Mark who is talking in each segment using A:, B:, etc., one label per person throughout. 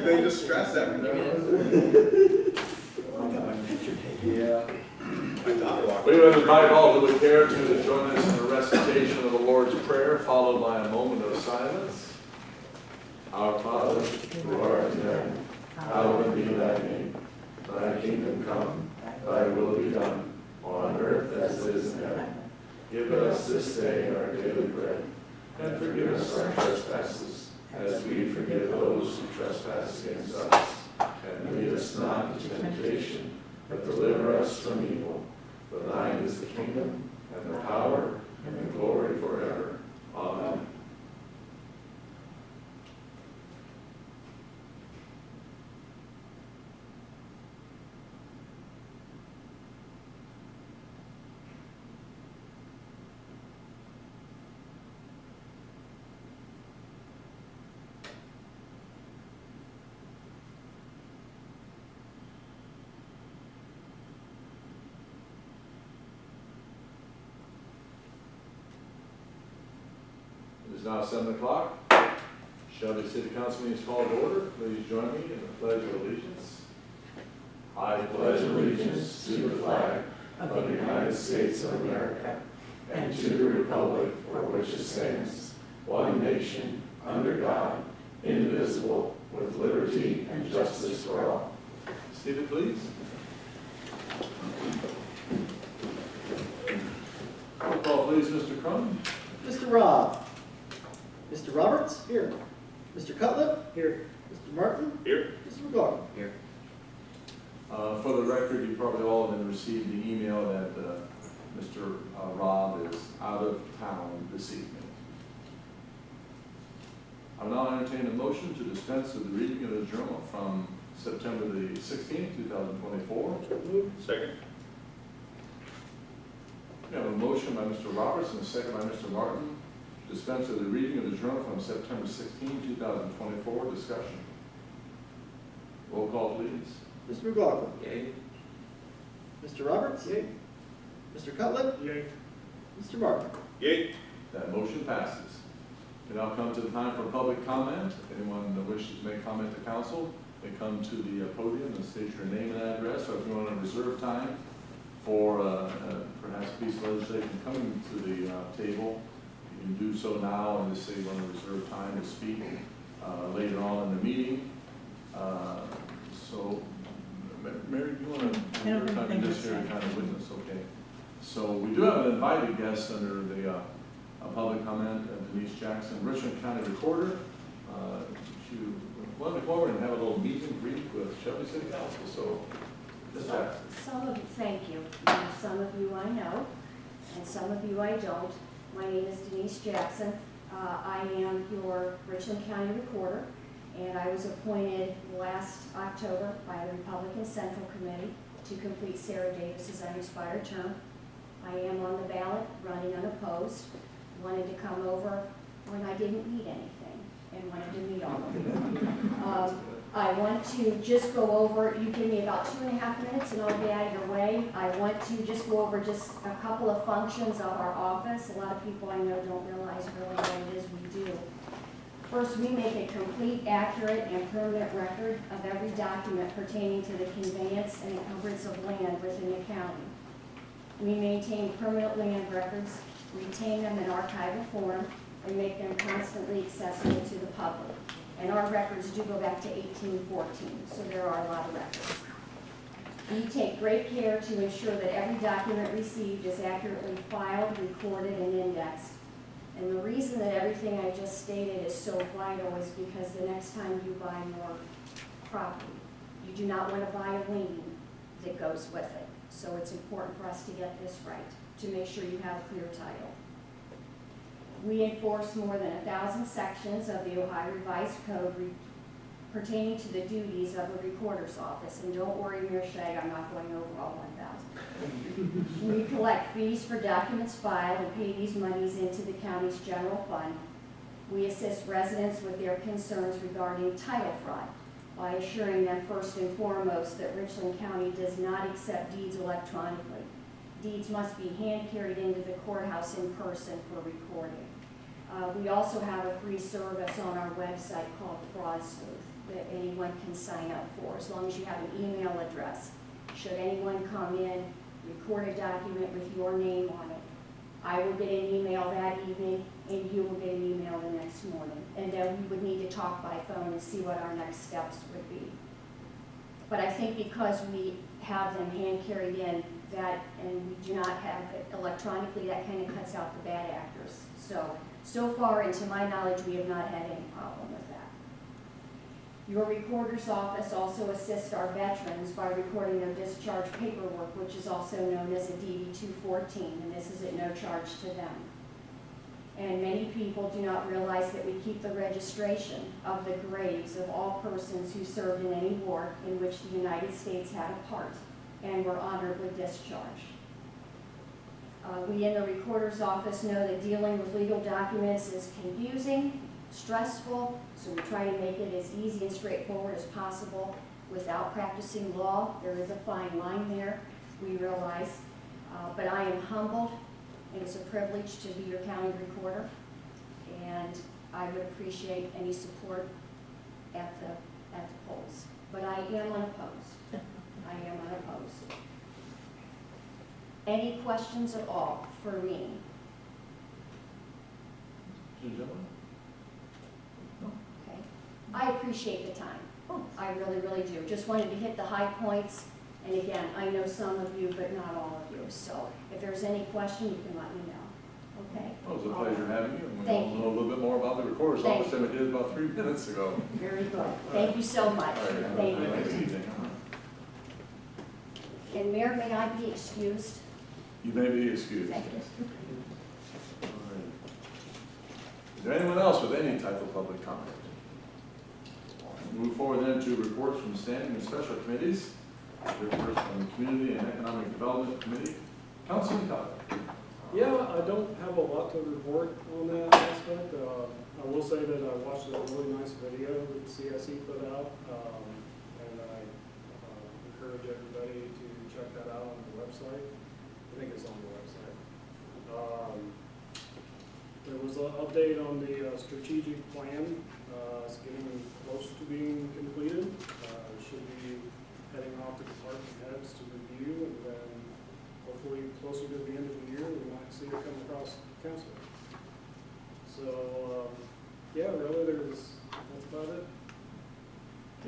A: They just stress everything.
B: Yeah.
A: My daughter walked.
B: We would invite all who would care to join us in a recitation of the Lord's Prayer, followed by a moment of silence. Our Father, who art in heaven, hallowed be thy name. Thy kingdom come, thy will be done, on earth as it is in heaven. Give us this day our daily bread, and forgive us our trespasses, as we forgive those who trespass against us. And lead us not into temptation, but deliver us from evil. For thine is the kingdom, and the power, and the glory forever. Amen. It is now 7 o'clock. Shelby City Council meeting is called to order. Please join me in the Pledge of Allegiance. I pledge allegiance to the flag of the United States of America and to the republic for which it stands, one nation, under God, indivisible, with liberty and justice for all. Seated, please. Roll call, please, Mr. Crum.
C: Mr. Robb. Mr. Roberts? Here. Mr. Cutler? Here. Mr. Martin?
A: Here.
C: Mr. McGarvey?
D: Here.
B: For the record, you probably all have received the email that Mr. Robb is out of town this evening. I will now entertain a motion to dispense with the reading of the journal from September the 16th, 2024.
A: Second.
B: We have a motion by Mr. Roberts and a second by Mr. Martin to dispense with the reading of the journal from September 16, 2024. Discussion. Roll call, please.
C: Mr. McLaughlin?
D: Yay.
C: Mr. Roberts? Yay. Mr. Cutler?
A: Yay.
C: Mr. Martin?
A: Yay.
B: That motion passes. We now come to the time for public comment. If anyone wishes to make comment to council, they come to the podium and state your name and address, or if you want to reserve time for perhaps piece of legislation coming to the table, you can do so now and just say you want to reserve time to speak later on in the meeting. So, Mary, do you want to reserve time in this here kind of witness? Okay. So we do have an invited guest under the public comment, Denise Jackson, Richland County Recorder. She wanted to come over and have a little meet and greet with Shelby City Council. So, Ms. Jackson.
E: Thank you. Some of you I know, and some of you I don't. My name is Denise Jackson. I am your Richland County Recorder, and I was appointed last October by the Republican Central Committee to complete Sarah Davis's unexpired term. I am on the ballot, running unopposed. Wanted to come over when I didn't need anything and wanted to meet all of you. I want to just go over, you give me about 2.5 minutes and I'll be out of your way. I want to just go over just a couple of functions of our office. A lot of people I know don't realize really what it is we do. First, we make a complete, accurate, and permanent record of every document pertaining to the conveyance and encumbrance of land within the county. We maintain permanent land records, retain them in archival form, and make them constantly accessible to the public. And our records do go back to 1814, so there are a lot of records. We take great care to ensure that every document received is accurately filed, recorded, and indexed. And the reason that everything I just stated is so vital is because the next time you buy more property, you do not want to buy a lien that goes with it. So it's important for us to get this right, to make sure you have a clear title. We enforce more than 1,000 sections of the Ohio Revised Code pertaining to the duties of a recorder's office. And don't worry, Mayor Shag, I'm not going over all 1,000. We collect fees for documents filed and pay these monies into the county's general fund. We assist residents with their concerns regarding title fraud by assuring them first and foremost that Richland County does not accept deeds electronically. Deeds must be hand carried into the courthouse in person for recording. We also have a free service on our website called Fraud Sleuth. that anyone can sign up for, as long as you have an email address. Should anyone come in, record a document with your name on it, I will get an email that evening, and you will get an email the next morning. And then we would need to talk by phone and see what our next steps would be. But I think because we have them hand carried in, that, and we do not have it electronically, that kind of cuts out the bad actors. So far, and to my knowledge, we have not had any problem with that. Your recorder's office also assists our veterans by recording their discharge paperwork, which is also known as a DD-214, and this is at no charge to them. And many people do not realize that we keep the registration of the graves of all persons who served in any war in which the United States had a part and were honorably discharged. We in the recorder's office know that dealing with legal documents is confusing, stressful, so we try to make it as easy and straightforward as possible without practicing law. There is a fine line there, we realize. But I am humbled. It is a privilege to be your county recorder, and I would appreciate any support at the polls. But I am unopposed. I am unopposed. Any questions at all for me?
B: Gentlemen?
E: Okay. I appreciate the time. I really, really do. Just wanted to hit the high points. And again, I know some of you, but not all of you. So if there's any question, you can let me know. Okay?
B: Well, it was a pleasure having you. And we
E: Thank
B: all
E: you.
B: know a little bit more about the recorder's
E: Thank
B: office than we did about 3 minutes ago.
E: Very good. Thank you so much.
B: All right,
E: Thank
B: have a nice
E: you.
B: evening.
E: And Mayor, may I be excused?
B: You may be excused.
E: Thank you.
B: All right. Is there anyone else with any type of public comment? Move forward then to reports from standing and special committees. We're first from the Community and Economic Development Committee. Councilman Cobb.
D: Yeah, I don't have a lot to report on that aspect. I will say that I watched a really nice video that CSE put out, and I encourage everybody to check that out on the website. I think it's on the website. There was an update on the strategic plan. It's getting close to being completed. Should be heading off to department heads to review, and then hopefully closer to the end of the year, we might see it come across council. So, yeah, really, that's about it.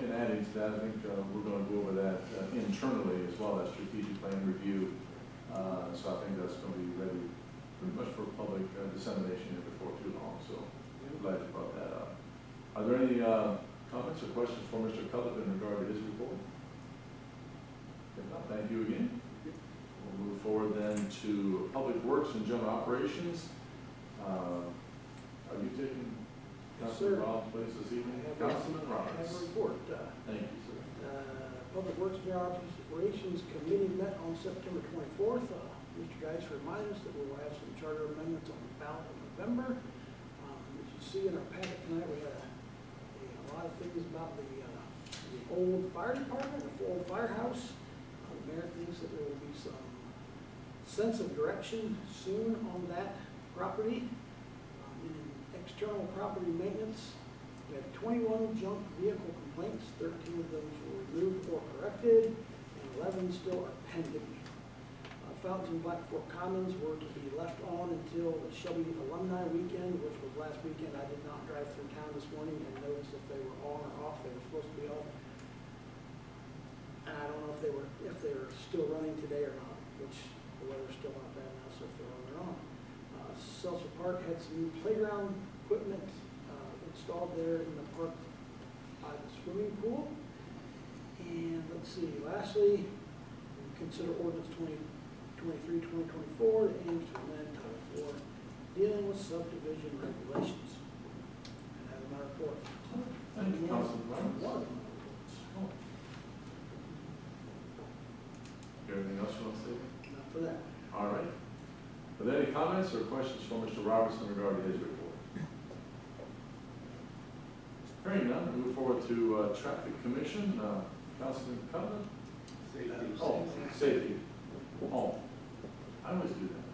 B: And adding to that, I think we're going to go over that internally as well, that strategic plan review. So I think that's going to be ready pretty much for public dissemination before too long. So I'm glad you brought that up. Are there any comments or questions for Mr. Cutler in regard to his report? If not, thank you again. We'll move forward then to Public Works and General Operations. Are you taking
F: Yes, sir.
B: Councilman Rob's place this evening?
F: I have
B: Councilman
F: I
B: Roberts.
F: have a report.
B: Thank you, sir.
F: Public Works and Operations Committee met on September 24th. Mr. Geis reminded us that we will have some charter amendments on the ballot in November. As you see in our packet tonight, we had a lot of things about the old fire department, the old firehouse. The mayor thinks that there will be some sense of direction soon on that property. In external property maintenance, we had 21 junk vehicle complaints, 13 of those were removed or corrected, and 11 still are pending. Fountains and Black Fork Commons were to be left on until the Shelby Alumni Weekend, which was last weekend. I did not drive through town this morning and notice if they were on or off. They were supposed to be off. And I don't know if they were still running today or not, which the weather's still not bad now, so if they're on, they're on. Seltzer Park had some new playground equipment installed there in the park by the swimming pool. And let's see, lastly, consider ordinance 2023-2024 that aims to amend Title 4 dealing with subdivision regulations. And that's my report.
B: Thank you, Councilman Roberts. Anything else you want to say?
F: Not for that.
B: All right. Are there any comments or questions for Mr. Roberts in regard to his report? Hearing none, we move forward to Traffic Commission. Councilman Cutler? Oh, safety. Oh, I always do that.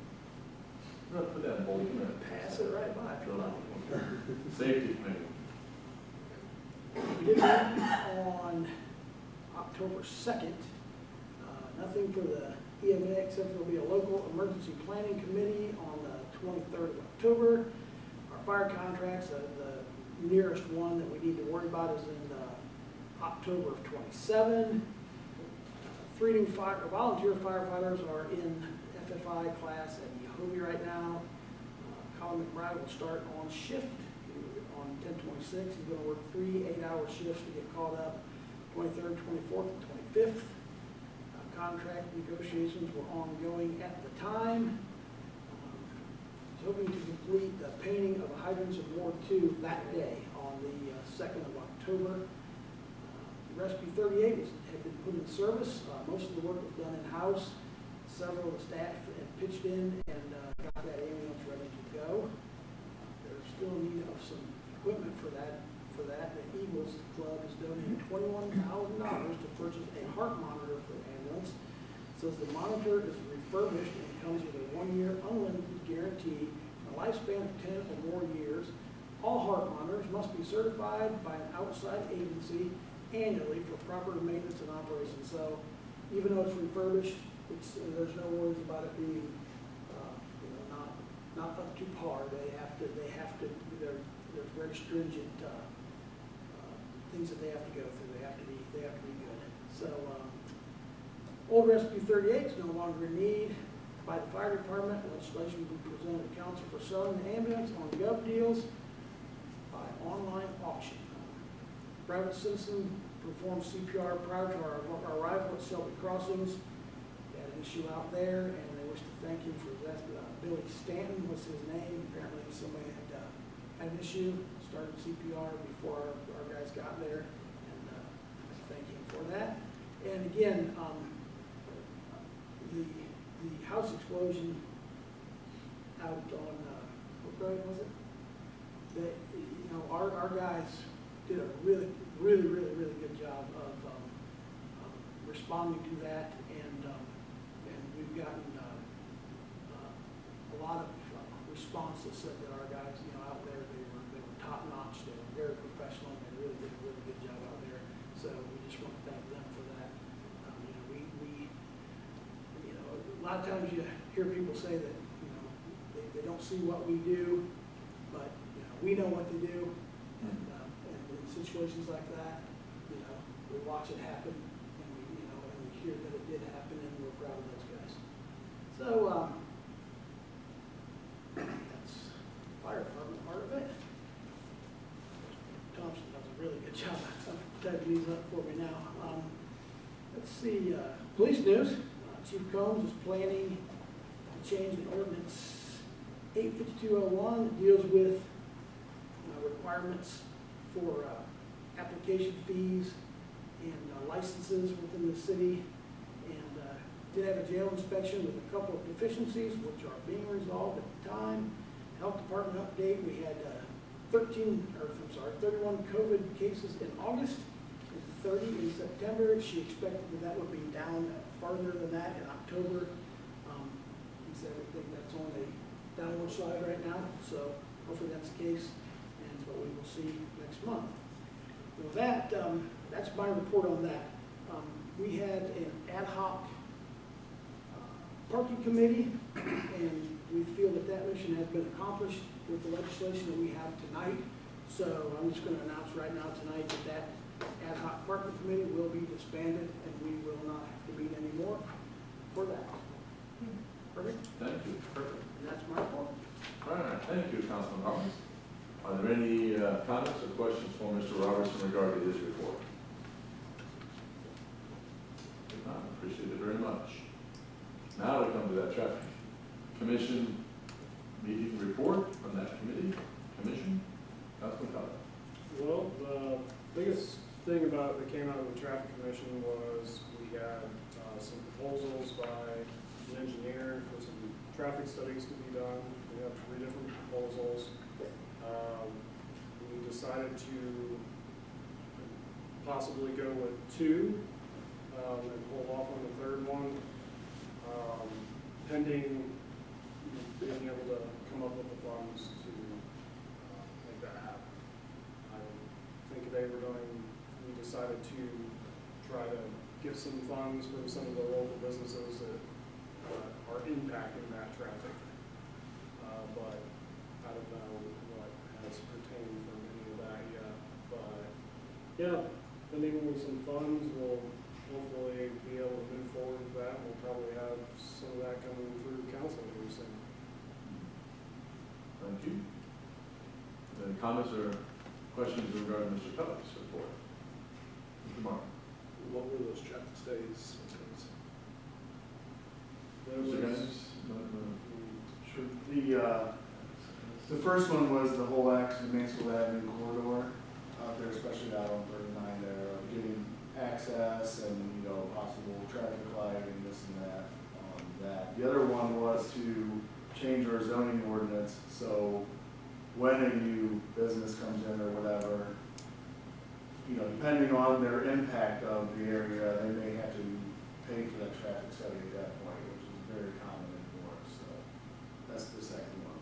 B: I'm going to put that in bold.
F: Pass it right by if you like.
B: Safety Committee.
F: We did meet on October 2nd. Nothing for the EMA except for there'll be a local emergency planning committee on the 23rd of October. Our fire contracts, the nearest one that we need to worry about is in October of 27. 3 new volunteer firefighters are in FFI class at Yehovah right now. Colin McBride will start on shift on 10/26. He's going to work 3 8-hour shifts to get caught up 23rd, 24th, and 25th. Contract negotiations were ongoing at the time. Was hoping to complete the painting of hydrants in Ward 2 that day on the 2nd of October. Rescue 38 had been put in service. Most of the work was done in-house. Several of the staff had pitched in and got that ambulance ready to go. There's still in need of some equipment for that. The Eagles Club has donated $21,000 to purchase a heart monitor for the ambulance. It says the monitor is refurbished and comes with a 1-year unlimited guarantee, a lifespan of 10 or more years. All heart monitors must be certified by an outside agency annually for proper maintenance and operation. So even though it's refurbished, there's no worries about it being not up to par. There's very stringent things that they have to go through. They have to be good. So old Rescue 38 is no longer in need. By the fire department, legislation will be presented to council for selling the ambulance on gov deals by online auction. Private citizen performed CPR prior to our arrival at Shelby Crossings. We had an issue out there, and they wish to thank him for that. Billy Stanton was his name. Apparently somebody had an issue, started CPR before our guys got there, and thank him for that. And again, the house explosion out on what road was it? That our guys did a really good job of responding to that, and we've gotten a lot of response that said that our guys, out there, they were top notch. They were very professional, and they really did a really good job out there. So we just want to thank them for that. A lot of times you hear people say that they don't see what we do, but we know what they do, and in situations like that, we watch it happen, and we hear that it did happen, and we're proud of those guys. So that's the fire department part of it. Thompson does a really good job of typing these up for me now. Let's see, police news. Chief Combs is planning to change an ordinance 85201 that deals with requirements for application fees and licenses within the city, and did have a jail inspection with a couple of deficiencies which are being resolved at the time. Health department update, we had 31 COVID cases in August and 30 in September. She expected that would be down farther than that in October. He said everything that's on a downward slide right now, so hopefully that's the case, but we will see next month. With that, that's my report on that. We had an ad hoc parking committee, and we feel that that mission has been accomplished with the legislation that we have tonight. So I'm just going to announce right now tonight that ad hoc parking committee will be disbanded, and we will not have to meet anymore for that. Perfect?
B: Thank you. Perfect.
F: And that's my report.
B: All right, thank you, Councilman Roberts. Are there any comments or questions for Mr. Roberts in regard to his report? If not, appreciate it very much. Now we come to that traffic commission meeting report from that commission. Councilman Collins.
D: Well, the biggest thing that came out of the traffic commission was we had some proposals by an engineer for some traffic studies to be done. We have 3 different proposals. We decided to possibly go with 2 and hold off on the 3rd one, pending being able to come up with the funds to make that happen. I'm thinking today we decided to try to get some funds from some of the local businesses that are impacting that traffic. But I don't know what has pertained from any of that yet. But yeah, then even with some funds, we'll hopefully be able to move forward with that. We'll probably have some of that coming through council here soon.
B: Thank you. Any comments or questions regarding Mr. Cutler's report? Mr. Martin?
G: What were those traffic studies?
D: There
B: Mr.
D: was-
B: Gaines?
H: Sure. The first one was the whole Mansfield Avenue corridor out there, especially out on 39 there, of getting access and, possible traffic light and this and that on that. The other one was to change our zoning ordinance, so when a new business comes in or whatever, depending on their impact of the area, they may have to pay for that traffic study at that point, which is very common in Florida, so that's the second one.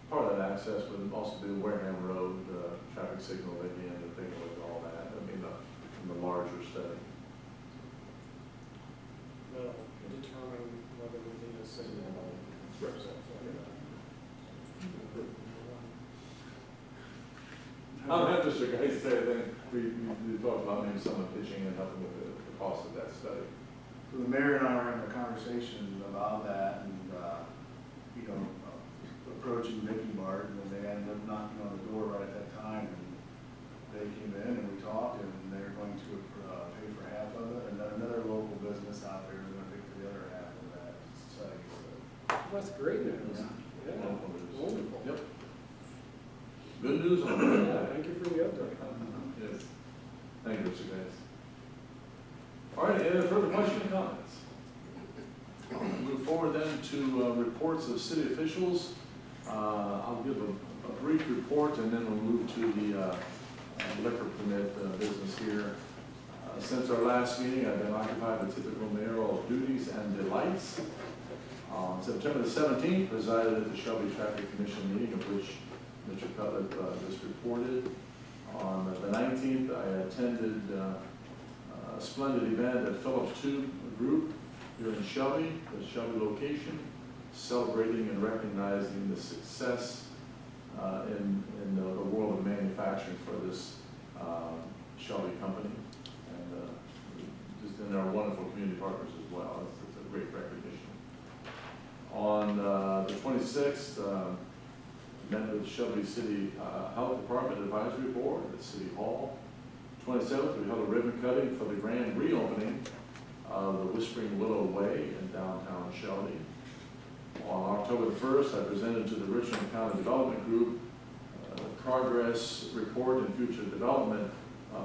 B: Part of that access would also be Wareham Road, traffic signal at the end, and take a look at all that, in the larger study.
D: That'll determine whether we need a signal.
B: I'll have Mr. Gaines say, I think we talked about maybe someone pitching and helping with the cost of that study.
H: So the mayor and I were having a conversation about that and, approaching Mickey Mart, and then they ended up knocking on the door right at that time, and they came in and we talked, and they're going to pay for half of it, and then another local business out there is going to pay for the other half of that study, so.
D: That's great news.
H: Yeah.
D: Yeah, wonderful.
B: Yep. Good news on that.
D: Yeah, thank you for the update.
B: Yes. Thank you, Mr. Gaines. All right, any further questions or comments? Move forward then to reports of city officials. I'll give a brief report and then we'll move to the liquor permit business here. Since our last meeting, I've been occupied with typical mayoral duties and delights. On September the 17th, presided at the Shelby Traffic Commission meeting, of which Mr. Cutler just reported. On the 19th, I attended a splendid event at Phillips Tube Group here in Shelby, the Shelby location, celebrating and recognizing the success in the world of manufacturing for this Shelby company, and our wonderful community partners as well. It's a great recognition. On the 26th, met with Shelby City Health Department Advisory Board at City Hall. 27th, we held a ribbon cutting for the grand reopening of the Whispering Willow Way in downtown Shelby. On October the 1st, I presented to the Richland County Development Group the progress report and future development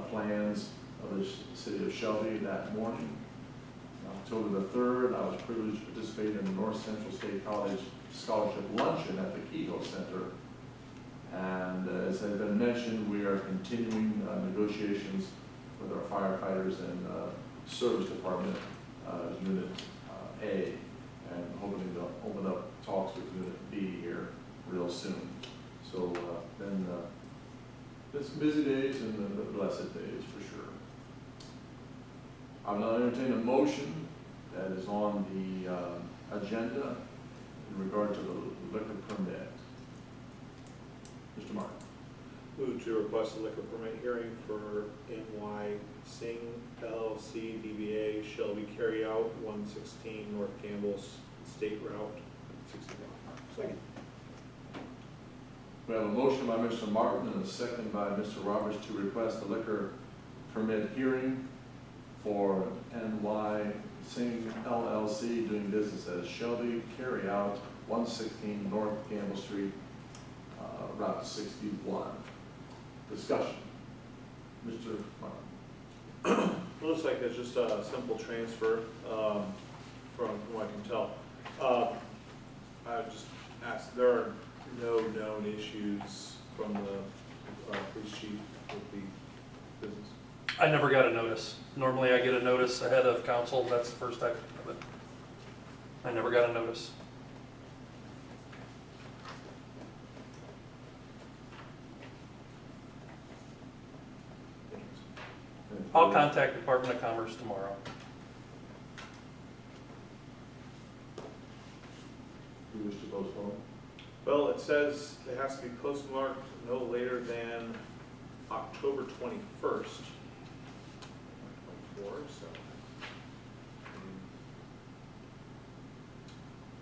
B: plans of the city of Shelby that morning. On October the 3rd, I was privileged to participate in the North Central State College Scholarship Luncheon at the Kehoe Center. And as has been mentioned, we are continuing negotiations with our firefighters and service department, Unit A, and hoping to open up talks with Unit B here real soon. So it's busy days and the blessed days for sure. I'll now entertain a motion that is on the agenda in regard to the liquor permit. Mr. Martin.
A: Move to request a liquor permit hearing for NY Singh LLC DBA Shelby Carryout 116 North Campbell's State Route 61.
F: Second.
B: We have a motion by Mr. Martin and a second by Mr. Roberts to request a liquor permit hearing for NY Singh LLC doing business as Shelby Carryout 116 North Campbell Street, Route 61. Discussion. Mr. Martin.
A: It looks like it's just a simple transfer from what I can tell. I just asked, there are no known issues from the police chief with the business.
I: I never got a notice. Normally I get a notice ahead of council. That's the first I've of it. I never got a notice. I'll contact Department of Commerce tomorrow.
B: Do you wish to postpone?
A: Well, it says it has to be postmarked no later than October 21st. 24, so.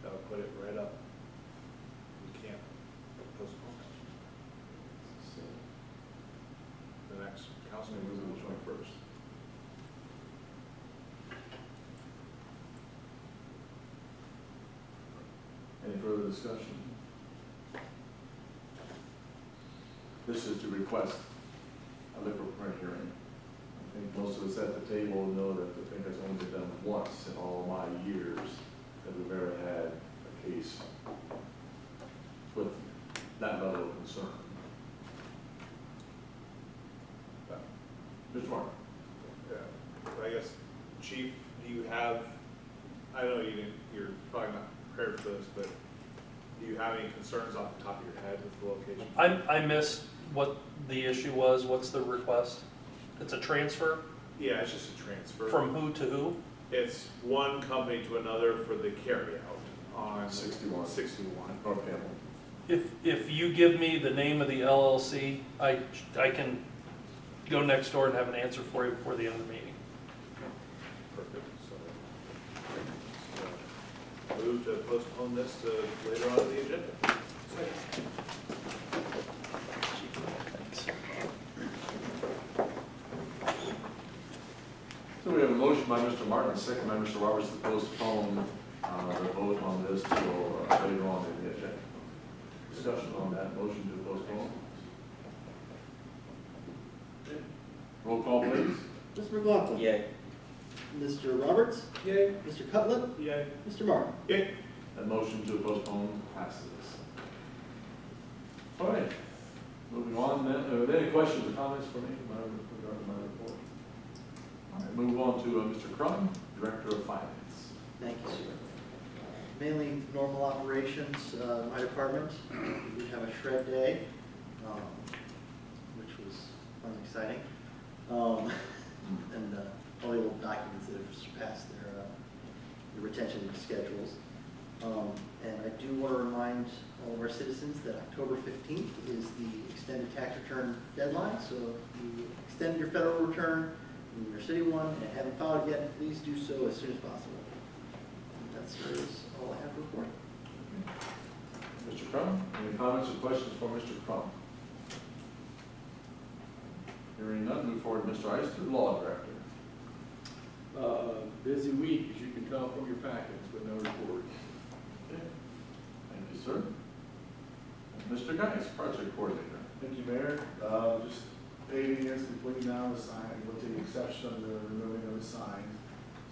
A: That'll put it right up. We can't postpone it. The next council meeting is on the 21st.
B: Any further discussion? This is to request a liquor permit hearing. I think most of us at the table know that I think it's only been done once in all my years that we've ever had a case with that level of concern. Mr. Martin?
A: Yeah, I guess, Chief, do you have, I know you didn't, you're probably not prepared for this, but do you have any concerns off the top of your head with the location?
I: I missed what the issue was. What's the request? It's a transfer
A: Yeah, it's just a transfer.
I: from who to who?
A: It's one company to another for the carryout on
B: 61.
A: 61.
B: North Campbell.
I: If you give me the name of the LLC, I can go next door and have an answer for you before the end of the meeting.
A: Perfect. So, move to postpone this to later on in the agenda.
B: So we have a motion by Mr. Martin, a second by Mr. Roberts to postpone the vote on this till later on in the agenda. Discussion on that motion to postpone. Roll call, please.
C: Mr. McLaughlin.
J: Yay.
C: Mr. Roberts.
F: Yay.
C: Mr. Cutlip.
D: Yay.
C: Mr. Martin.
A: Okay.
B: That motion to postpone passes. All right, moving on then, are there any questions or comments for me regarding my report? All right, move on to Mr. Crum, Director of Finance.
C: Thank you, sir. Mainly normal operations, my department. We did have a shred day, which was fun and exciting. And all the old documents that have surpassed their retention schedules. And I do want to remind all of our citizens that October 15th is the extended tax return deadline. So if you extend your federal return and your city one and haven't filed it yet, please do so as soon as possible. And that's all I have to report.
B: Mr. Crum, any comments or questions for Mr. Crum? Hearing none, move forward, Mr. Ister, Law Director.
G: Busy week, as you can tell from your packets, but no report.
B: Okay. Thank you, sir. Mr. Geis, Project Coordinator.
H: Thank you, Mayor. Just paving is complete now, the sign, with the exception of the removing of the signs.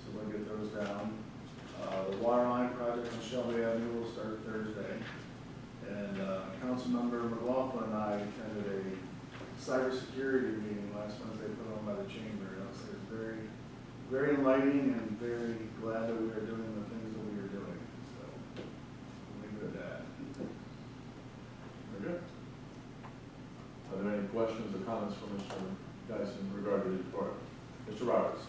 H: So we'll get those down. The water line project on Shelby Avenue will start Thursday. And Councilmember McLaughlin and I attended a cybersecurity meeting last Wednesday put on by the chamber. And it was very, very enlightening and very glad that we are doing the things that we are doing. So we'll leave it at that.
B: Very good. Are there any questions or comments from Mr. Geis in regard to the report? Mr. Roberts.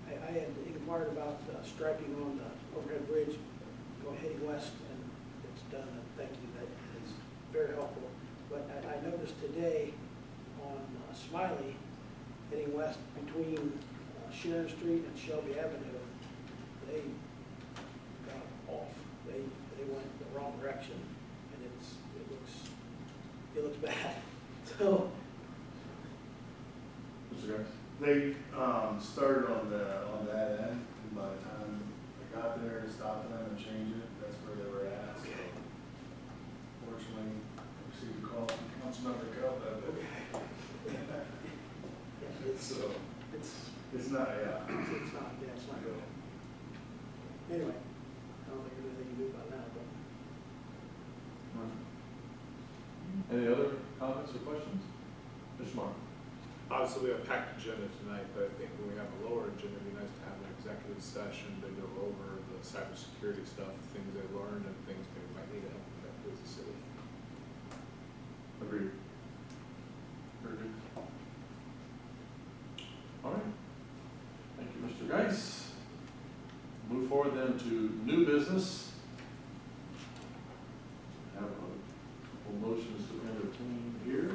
F: I had inquired about striping on the overhead bridge going heading west, and it's done, and thank you, that is very helpful. But I noticed today on Smiley, heading west between Sharon Street and Shelby Avenue, they got off. They went the wrong direction, and it looks bad. So,
B: Mr. Geis.
H: They started on that end, and by the time they got there, stopped them and changed it, that's where they were at. So, fortunately, I received a call from Councilmember Cutler that it's not, yeah.
F: it's not good. Anyway, I don't think there's anything to do about that, but.
B: Any other comments or questions? Mr. Martin.
A: Obviously, we have a packed agenda tonight, but I think when we have a lower agenda, it'd be nice to have an executive session to go over the cybersecurity stuff, things they learned and things they might need to implement as a city.
B: Agreed. Very good. Geis. Move forward then to new business. Have a couple motions to entertain here.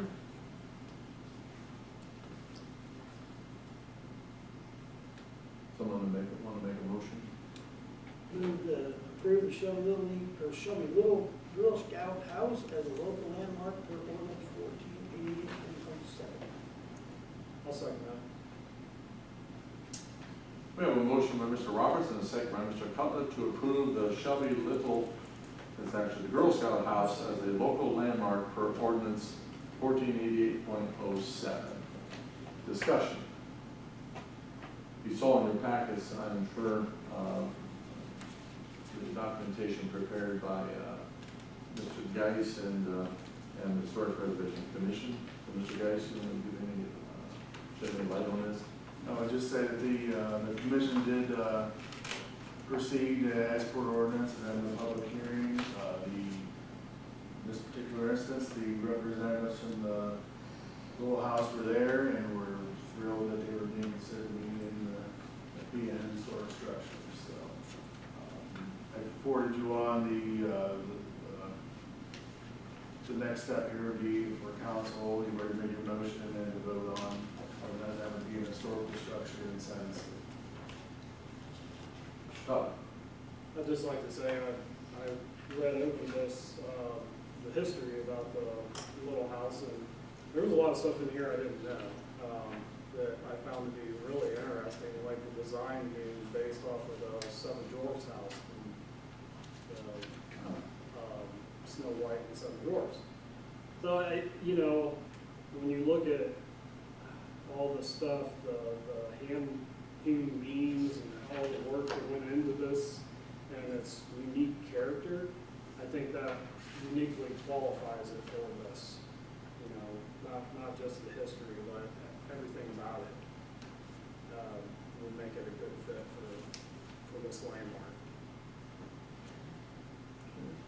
B: Someone want to make a motion?
F: Move to approve the Shelby Little Girl Scout House as a local landmark per ordinance 1488.07.
D: I'll second that.
B: We have a motion by Mr. Roberts and a second by Mr. Cutler to approve the Shelby Little, it's actually the Girl Scout House, as a local landmark per ordinance 1488.07. Discussion. You saw in your packets, I'm sure, the documentation prepared by Mr. Geis and the Historic Preservation Commission. So Mr. Geis, you want to give any, shed any light on this?
H: No, I just say that the commission did proceed as per ordinance and had a public hearing. In this particular instance, the representatives from the little house were there and were thrilled that they were being considered to be an historic structure. So I forwarded you on the next step here would be for council, you were to make your motion and then to vote on. That would be an historical structure in sense.
D: I'd just like to say, I read over this, the history about the little house, and there was a lot of stuff in here I didn't know, that I found to be really interesting, like the design being based off of the Seven Dwarfs house, and, Snow White and Seven Dwarfs. So when you look at all the stuff, the hand-hewn beams and all the work that went into this and its unique character, I think that uniquely qualifies it for this. Not just the history, but everything about it would make it a good fit for this landmark.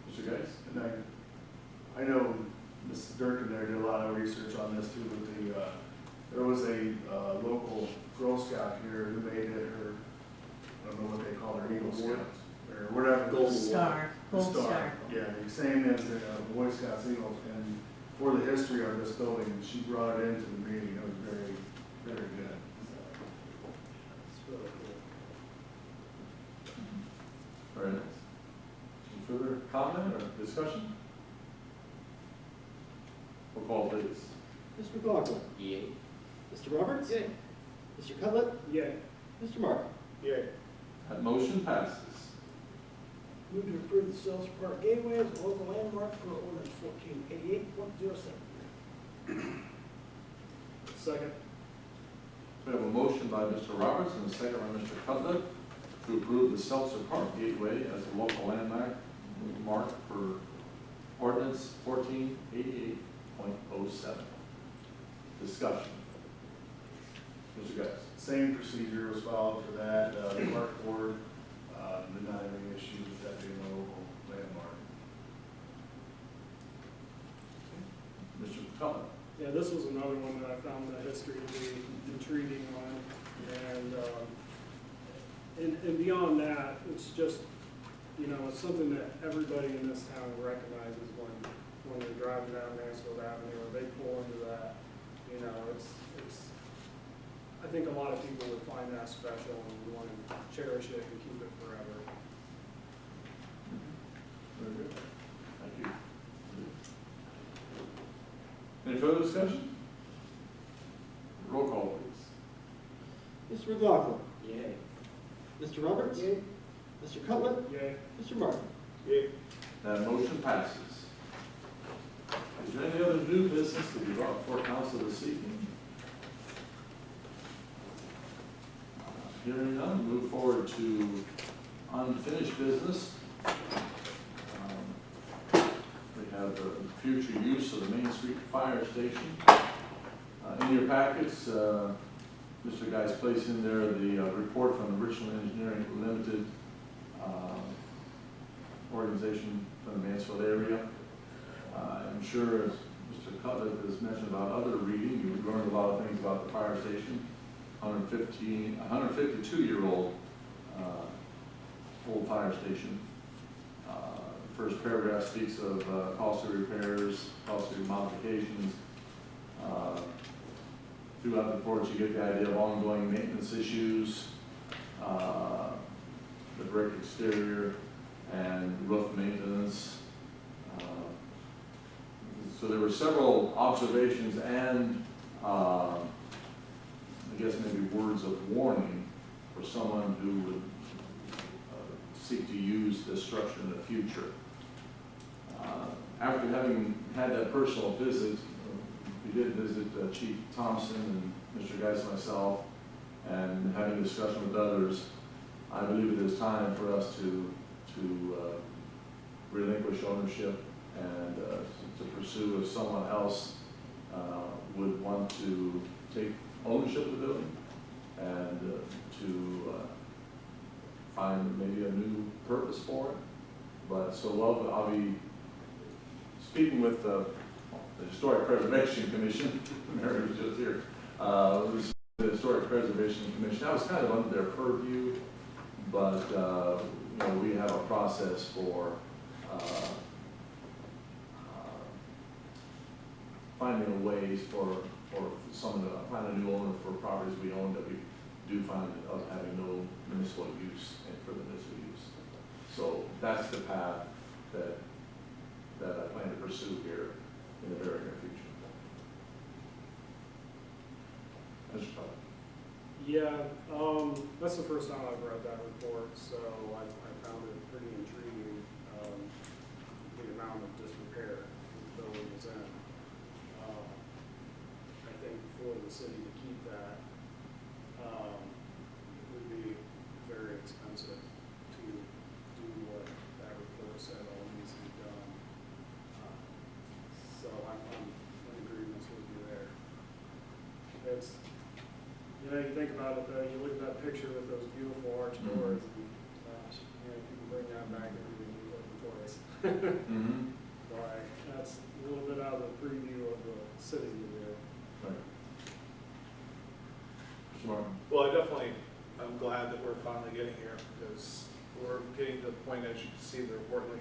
B: Mr. Geis?
H: And I know Mrs. Durkin there did a lot of research on this too, but there was a local Girl Scout here who made it her, I don't know what they call her, Eagle Scouts, or whatever.
C: Gold
J: Star,
H: The
J: gold star.
H: Yeah, the same as the Boy Scouts Eagles, and for the history of this building, she brought it into the meeting, it was very, very good.
D: It's really cool.
B: Very nice. Any further comment or discussion? Roll call, please.
C: Mr. McLaughlin.
G: Yay.
C: Mr. Roberts.
F: Yay.
C: Mr. Cutler.
D: Yeah,
C: Mr. Martin.
F: Yay.
B: That motion passes.
F: Move to approve the Seltzer Park Gateway as a local landmark per ordinance 1488.07.
D: second.
B: We have a motion by Mr. Roberts and a second by Mr. Cutler to approve the Seltzer Park Gateway as a local landmark for ordinance 1488.07. Discussion. Mr. Geis?
H: Same procedure was followed for that, the park board did not have any issues with that being a local landmark.
B: Mr. Cutler?
D: Yeah, this was another one that I found the history to be intriguing on, and beyond that, it's just, it's something that everybody in this town recognizes when they're driving down Mansfield Avenue, or they pull into that, it's, I think a lot of people would find that special and want to cherish it and keep it forever.
B: Very good. Thank you. Any further discussion? Roll call, please.
C: Mr. McLaughlin.
G: Yay.
C: Mr. Roberts.
F: Yay.
C: Mr. Cutler.
D: Yay.
C: Mr. Martin.
F: Yay.
B: That motion passes. Is there any other new business to be brought before council this evening? Hearing none, move forward to unfinished business. We have the future use of the Main Street Fire Station. In your packets, Mr. Geis placed in there the report from the Richland Engineering Limited organization from the Mansfield area. I'm sure, as Mr. Cutler has mentioned about other reading, you've learned a lot of things about the fire station. 152-year-old old fire station. First paragraph speaks of costly repairs, costly modifications. Throughout the reports, you get the idea of ongoing maintenance issues, the brick exterior, and roof maintenance. So there were several observations and I guess maybe words of warning for someone who would seek to use this structure in the future. After having had that personal visit, we did visit Chief Thompson and Mr. Geis and myself, and having a discussion with others, I believe it is time for us to relinquish ownership and to pursue if someone else would want to take ownership of the building and to find maybe a new purpose for it. But so I'll be speaking with the Historic Preservation Commission. Mary was just here. The Historic Preservation Commission. That was kind of under their purview, but you know, we have a process for finding ways for someone to find a new owner for properties we own that we do find of having no municipal use and for the municipal use. So that's the path that I plan to pursue here in the very near future. Mr. Todd.
D: Yeah, that's the first time I've read that report, so I found it pretty intriguing, the amount of disrepair the building is in. I think for the city to keep that, would be very expensive to do what that report said all needs to be done. So I'm in agreement with you there. It's, you know, you think about it though, you look at that picture with those beautiful arch doors, and gosh, you know, if you can bring that back, everything would be looking for us. Right, that's a little bit out of the preview of the city there.
B: Right. Mr. Martin.
A: Well, I'm glad that we're finally getting here, because we're getting to the point, as you can see, that importantly,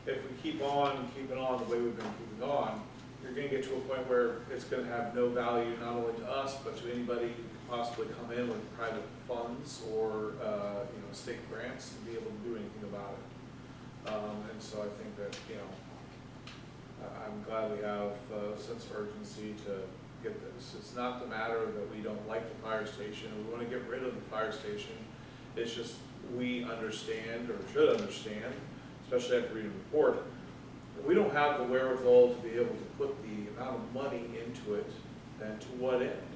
A: if we keep on keeping on the way we've been keeping on, you're gonna get to a point where it's gonna have no value not only to us, but to anybody who could possibly come in with private funds or, you know, state grants to be able to do anything about it. And so I think that, you know, I'm glad we have a sense of urgency to get this. It's not the matter that we don't like the fire station, and we want to get rid of the fire station. It's just we understand, or should understand, especially after reading the report, that we don't have the wherewithal to be able to put the amount of money into it, and to what end?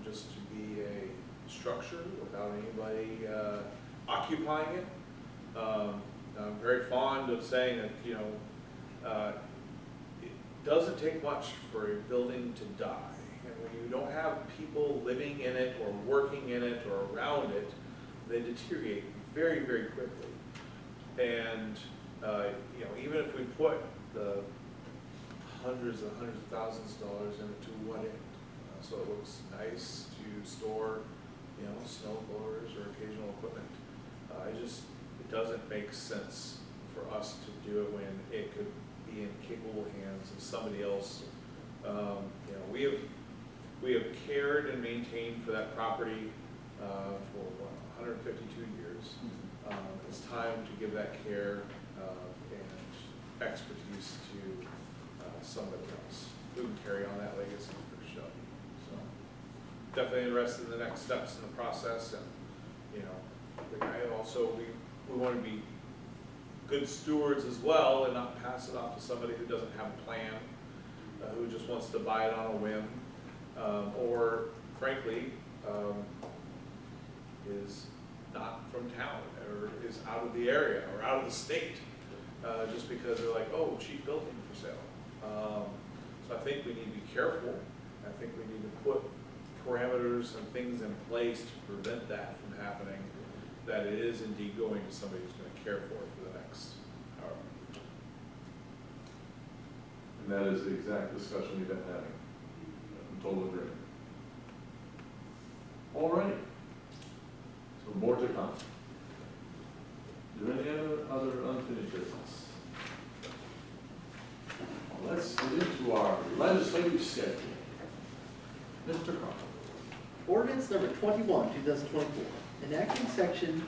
A: Just to be a structure without anybody occupying it. I'm very fond of saying that, you know, it doesn't take much for a building to die. And when you don't have people living in it or working in it or around it, they deteriorate very, very quickly. And, you know, even if we put the hundreds of thousands of dollars into it, to what end? So it looks nice to store, you know, snow blowers or occasional equipment. It doesn't make sense for us to do it when it could be in capable hands of somebody else. You know, we have cared and maintained for that property for 152 years. It's time to give that care and expertise to somebody else who can carry on that legacy for Shelby. So definitely interested in the next steps in the process, and you know, we want to be good stewards as well and not pass it off to somebody who doesn't have a plan, who just wants to buy it on a whim, or frankly, is not from town or is out of the area or out of the state, just because they're like, oh, cheap building for sale. So I think we need to be careful. I think we need to put parameters and things in place to prevent that from happening, that it is indeed going to somebody who's going to care for it for the next however.
B: And that is the exact discussion we've been having. I'm total agreement. All right. So more to come. Is there any other unfinished business? Well, let's get into our legislative schedule. Mr. Crawford.
C: Ordinance number 21, 2024, enacting section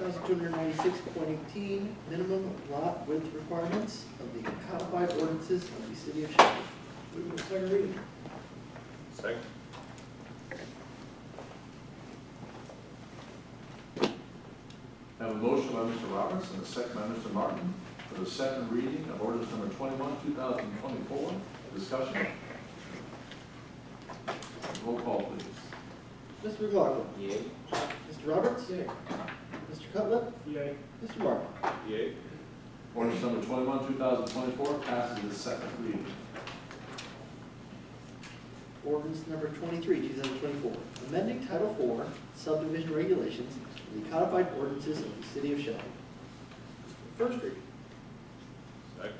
C: 1296.18, minimum lot width requirements of the codified ordinances of the city of Shelby.
F: Move to second reading.
A: Second.
B: I have a motion by Mr. Roberts and a second by Mr. Martin for the second reading of ordinance number 21, 2024. Discussion. Roll call, please.
C: Mr. McLaughlin.
A: Yay.
C: Mr. Roberts.
F: Yay.
C: Mr. Cutlip.
D: Yay.
C: Mr. Martin.
A: Yay.
B: Ordinance number 21, 2024 passes its second reading.
C: Ordinance number 23, 2024, amending Title IV subdivision regulations of the codified ordinances of the city of Shelby.
F: First reading.
A: Second.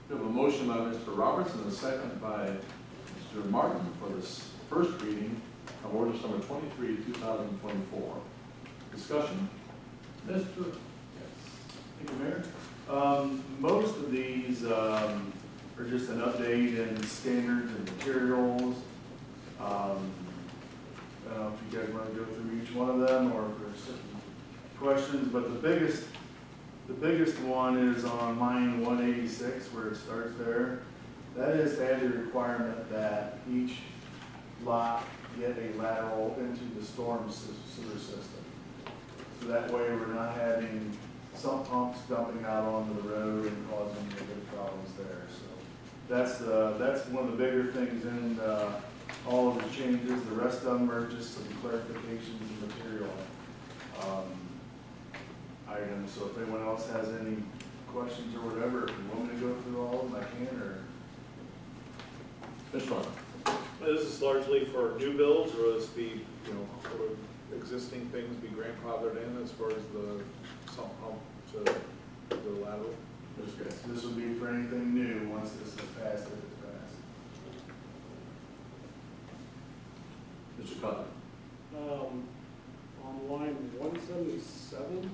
B: We have a motion by Mr. Roberts and a second by Mr. Martin for this first reading of ordinance number 23, 2024. Discussion? Mr. Yes.
H: Thank you, Mayor. Most of these are just an update in standards and materials. I don't know if you guys want to go through each one of them or if there's certain questions, but the biggest one is on line 186 where it starts there. That is to add the requirement that each lot get a lateral into the storm sewer system. So that way we're not having sump pumps dumping out onto the road and causing big problems there. So that's one of the bigger things in all of the changes. The rest of them are just some clarifications and material items. So if anyone else has any questions or whatever, if you want me to go through all of them, I can, or.
B: Mr. Martin.
A: This is largely for new builds, or will this be, or existing things be grandfathered in as far as the sump pump to the lateral?
H: This would be for anything new once this is passed, if it's passed.
B: Mr. Cutler.
D: On line 177,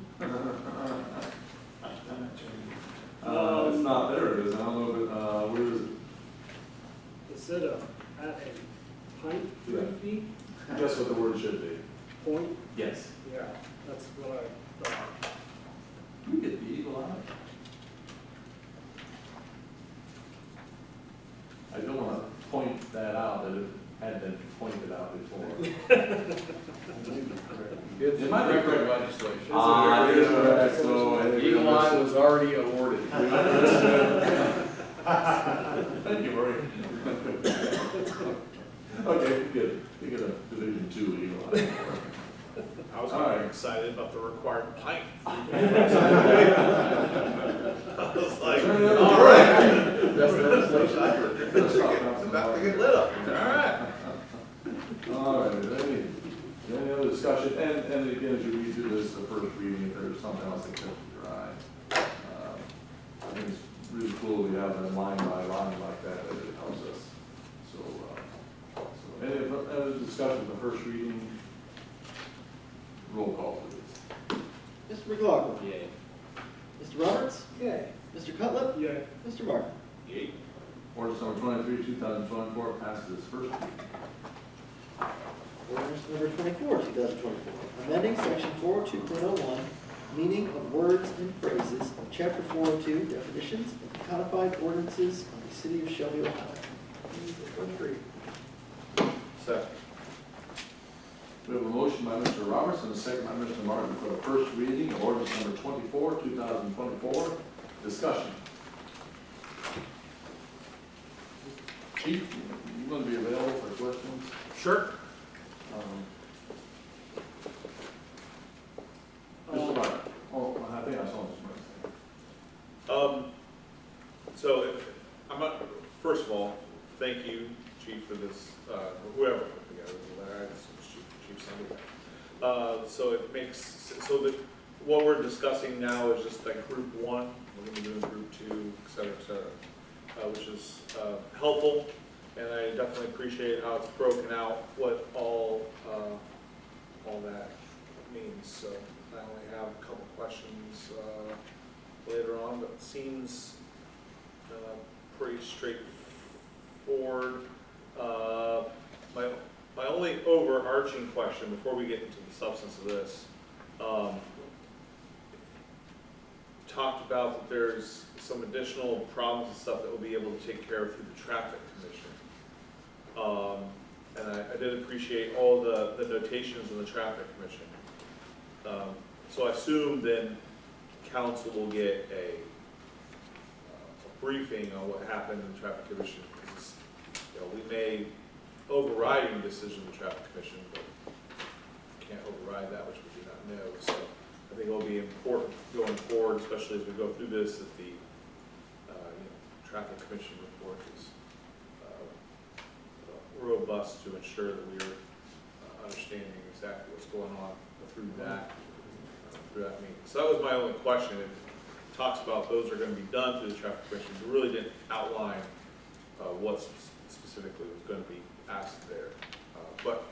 B: It's not there, it is. I don't know, but where is it?
D: it said at a pint, 3 feet,
B: Guess what the word should be?
D: point,
B: Yes.
D: yeah, that's what I thought.
B: Can we get the eagle eye? I don't want to point that out, that it had been pointed out before.
G: It's
B: It might be
G: record
B: correct.
G: legislation.
B: It is correct, so I think we
G: Eagle Eye
B: understood.
G: was already awarded.
B: We understood. Thank you, Murray. Okay, good. We get a Division 2 eagle eye.
A: I was
B: All
A: kind
B: right.
A: of excited about the required pint. I was like,
B: Turn it over.
A: all right.
G: That's the legislation.
A: It's about to get lit up. All right.
B: All right, any other discussion? And again, as you read through this, the first reading, if there's something else that catches your eye. I think it's really cool we have them line by line like that, that it helps us. So any other discussion of the first reading? Roll call, please.
C: Mr. McLaughlin.
A: Yay.
C: Mr. Roberts.
F: Yay.
C: Mr. Cutlip.
D: Yeah,
C: Mr. Martin.
A: Yay.
B: Ordinance number 23, 2024 passes its first reading.
C: Ordinance number 24, 2024, amending section 402.01, meaning of words and phrases of chapter 402, definitions of the codified ordinances of the city of Shelby, Ohio.
F: First reading.
A: Second.
B: We have a motion by Mr. Roberts and a second by Mr. Martin for the first reading of ordinance number 24, 2024. Discussion. Chief, you going to be available for questions?
A: Sure.
B: Mr. Martin? Oh, I think I saw Mr. Martin.
A: First of all, thank you, Chief, for this, whoever put together the letter, Chief Sunday. So it makes, so that what we're discussing now is just like group one, we're gonna be doing group two, et cetera, which is helpful. and I definitely appreciate how it's broken out, what all that means. So I only have a couple questions later on, but it seems pretty straightforward. My only overarching question before we get into the substance of this, talked about that there's some additional problems and stuff that we'll be able to take care of through the traffic commission. And I did appreciate all the notations in the traffic commission. So I assume then council will get a briefing on what happened in the traffic commission, because we may overriding decision of the traffic commission, but can't override that which we do not know. So I think it'll be important going forward, especially as we go through this, that the traffic commission report is robust to ensure that we are understanding exactly what's going on through that meeting. So that was my only question. It talks about those are going to be done through the traffic commission, but really didn't outline what specifically was going to be asked there. But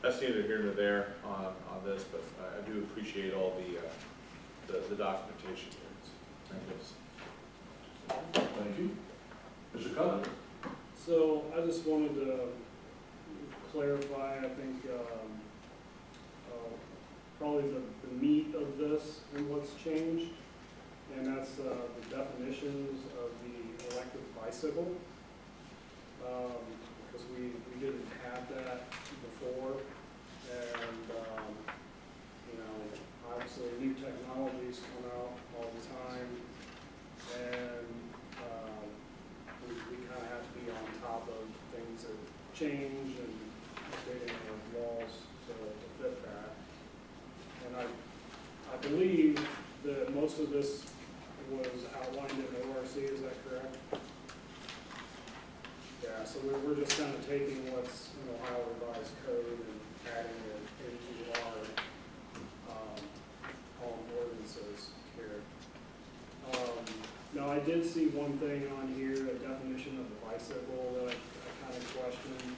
A: that's neither here nor there on this, but I do appreciate all the documentation here.
B: Thank you. Mr. Cullen?
D: So I just wanted to clarify, I think, probably the meat of this and what's changed, and that's the definitions of the electric bicycle. Because we didn't have that before, and obviously new technologies come out all the time, and we kind of have to be on top of things that change and updating our laws to fit that. And I believe that most of this was outlined in the ORC, is that correct? Yeah, so we're just kind of taking what's in Ohio Revised Code and adding it into our home ordinances here. Now, I did see one thing on here, a definition of the bicycle that I kind of questioned.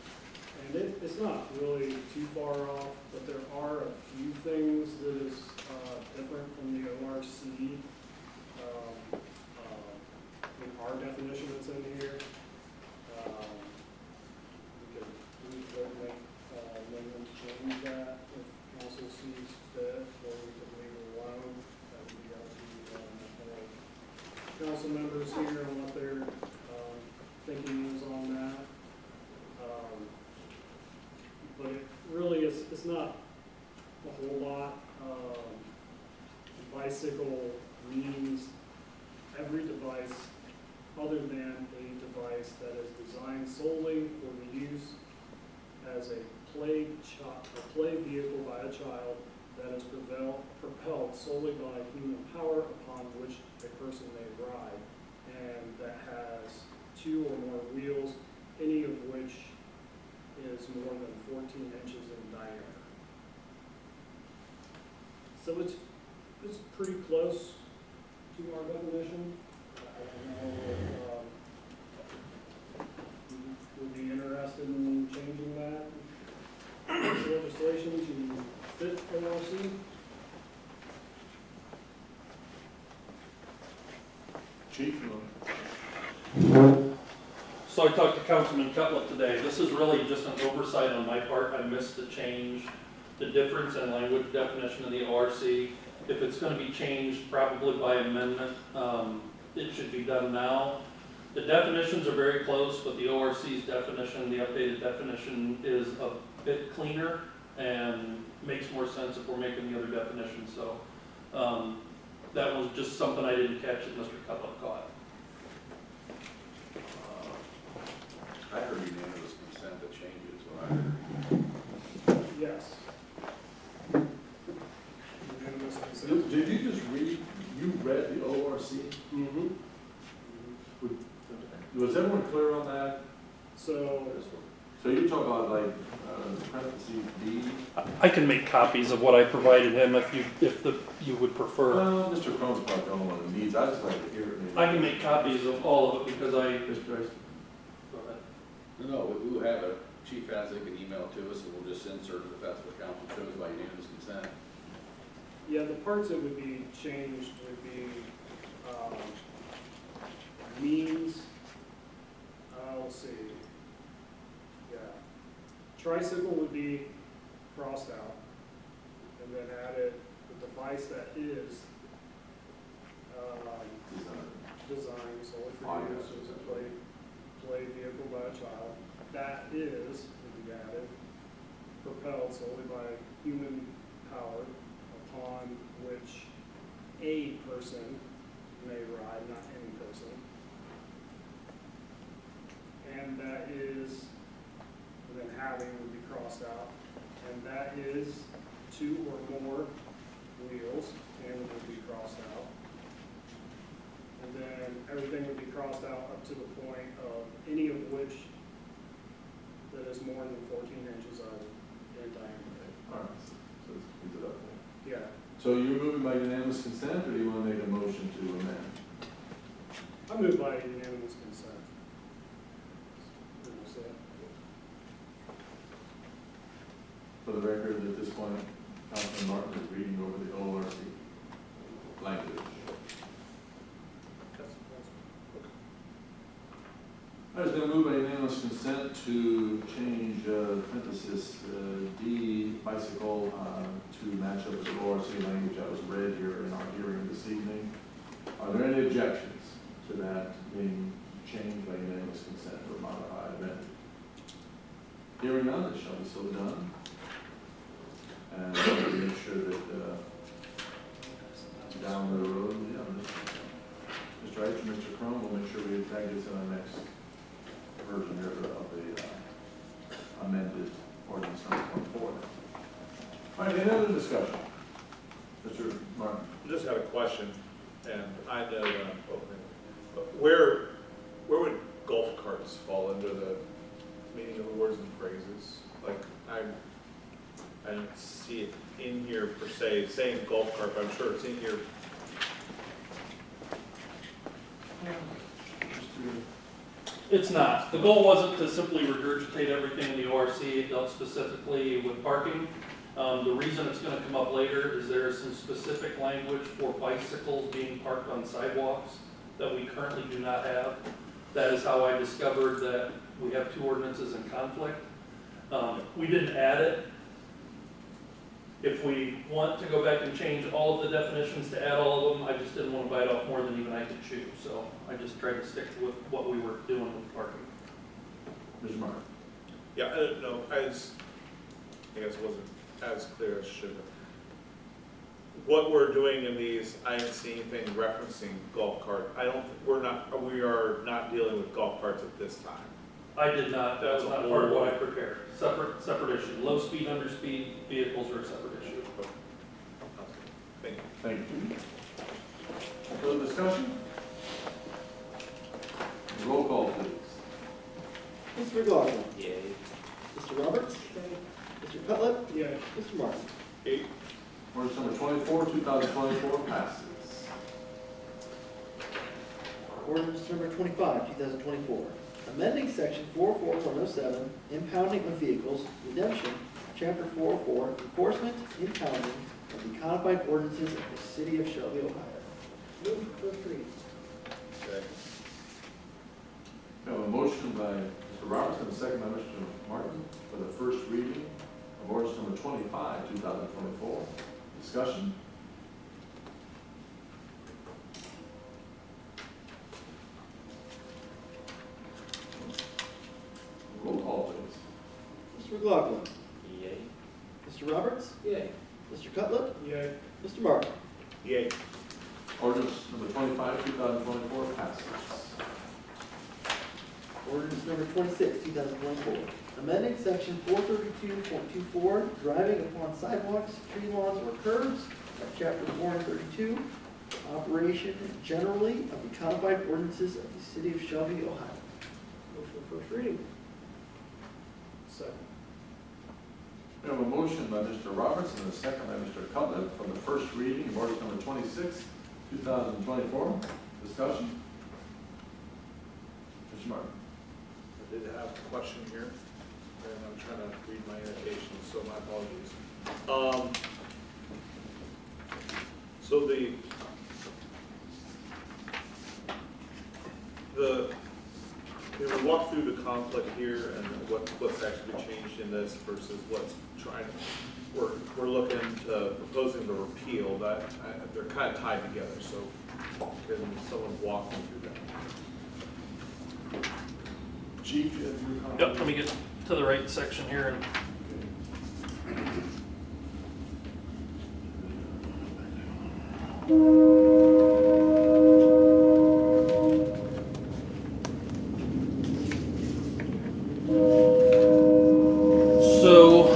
D: And it's not really too far off, but there are a few things that is different from the ORC in our definition that's in here. We could make amendment to change that if council sees fit, or we could leave it alone. That would be up to council members here on what their thinking is on that. But it really is, it's not a whole lot. Bicycle means every device other than a device that is designed solely for the use as a play vehicle by a child that is propelled solely by human power upon which a person may ride, and that has 2 or more wheels, any of which is more than 14 inches in diameter. So it's pretty close to our definition. I don't know if you would be interested in changing that legislation to fit ORC.
B: Chief?
I: So I talked to Councilman Cutler today. This is really just an oversight on my part. I missed the change, the difference in language definition of the ORC. If it's going to be changed, probably by amendment, it should be done now. The definitions are very close, but the ORC's definition, the updated definition, is a bit cleaner and makes more sense if we're making the other definition. So that was just something I didn't catch that Mr. Cutler caught.
G: I heard unanimous consent to change it, so I heard.
D: Yes. Unanimous consent.
B: Did you just read, you read the ORC?
D: Mm-hmm.
B: Was everyone clear on that?
D: So
B: So you talk about like parentheses B?
I: I can make copies of what I provided him if you would prefer.
B: Well, Mr. Crone's probably the only one who needs, I just like to hear it.
I: I can make copies of all of it because
B: Mr. Rice?
I: Go ahead.
G: No, we will have a chief has, they can email it to us, and we'll just insert it if that's what council chose by unanimous consent.
D: Yeah, the parts that would be changed would be, means, let's see. Yeah. Tricycle would be crossed out, and then added the device that is, designed solely for use as a play vehicle by a child. That is, would be added, propelled solely by human power, upon which a person may ride, not any person. And that is, and then having would be crossed out, and that is 2 or more wheels, and would be crossed out. And then everything would be crossed out up to the point of any of which that is more than 14 inches in diameter.
B: All right, so let's keep it up there.
D: Yeah,
B: So you're moving by unanimous consent, or do you want to make a motion to amend?
D: I move by unanimous consent. That's it.
B: For the record, at this point, Councilman Martin is reading over the ORC language. I was going to move by unanimous consent to change parenthesis D, bicycle, to match up with the ORC language that was read here in our hearing this evening. Are there any objections to that being changed by unanimous consent or modified, amended? Hearing none, it shall be so done. And we'll make sure that down the road, Mr. H. and Mr. Crum, we'll make sure that gets in our next version here of the amended ordinance number 24. All right, any other discussion? Mr. Martin?
A: I just had a question, and I know, where would golf carts fall under the meaning of the words and phrases? Like, I don't see it in here per se, saying golf cart, but I'm sure it's in here.
I: It's not. The goal wasn't to simply regurgitate everything in the ORC. It dealt specifically with parking. The reason it's going to come up later is there is some specific language for bicycles being parked on sidewalks that we currently do not have. That is how I discovered that we have 2 ordinances in conflict. We didn't add it. If we want to go back and change all of the definitions to add all of them, I just didn't want to bite off more than even I could chew. So I just tried to stick with what we were doing with parking.
B: Mr. Martin?
A: Yeah, I don't know, I guess it wasn't as clear as it should have. What we're doing in these, I didn't see anything referencing golf cart. We are not dealing with golf carts at this time.
I: I did not. That was not part of what I prepared. Separate issue. Low speed, underspeed vehicles are a separate issue.
A: Thank you.
B: Thank you. Further discussion? Roll call, please.
C: Mr. McLaughlin.
A: Yay.
C: Mr. Roberts. Mr. Cutler.
D: Yeah,
C: Mr. Martin.
B: Ordinance number 24, 2024 passes.
C: Ordinance number 25, 2024. Amending section 44.07, impounding of vehicles, redemption, chapter 404, enforcement, impounding of the codified ordinances of the city of Shelby, Ohio.
F: Move for first reading.
A: Okay.
B: We have a motion by Mr. Roberts and a second by Mr. Martin for the first reading of ordinance number 25, 2024. Discussion? Roll call, please.
C: Mr. McLaughlin.
A: Yay.
C: Mr. Roberts.
F: Yay.
C: Mr. Cutler.
D: yeah,
C: Mr. Martin.
A: Yay.
B: Ordinance number 25, 2024 passes.
C: Ordinance number 26, 2024. Amending section 432.24, driving upon sidewalks, tree lawns, or curbs of chapter 432, operation generally of the codified ordinances of the city of Shelby, Ohio.
F: Move for first reading.
D: second.
B: We have a motion by Mr. Roberts and a second by Mr. Cutler for the first reading of ordinance number 26, 2024. Discussion? Mr. Martin?
A: did have a question here, and I'm trying to read my annotations, so my apologies. So we walked through the conflict here and what's actually changed in this versus what's trying. We're looking to proposing the repeal. They're kind of tied together. So can someone walk me through that?
H: Chief, do you have your comment?
I: Yep, let me get to the right section here. So,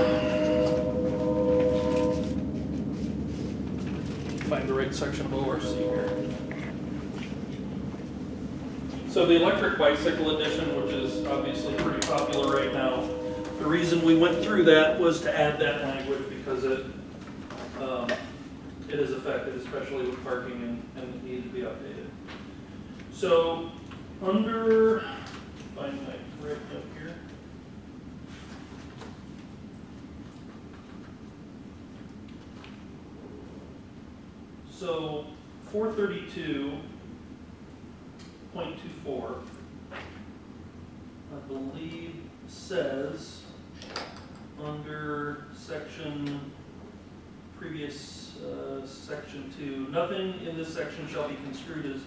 I: find the right section of ORC here. So the electric bicycle edition, which is obviously pretty popular right now, the reason we went through that was to add that language because it is affected, especially with parking and it needed to be updated. So under, find my right up here. So 432.24, I believe says under section 2, nothing in this section shall be construed as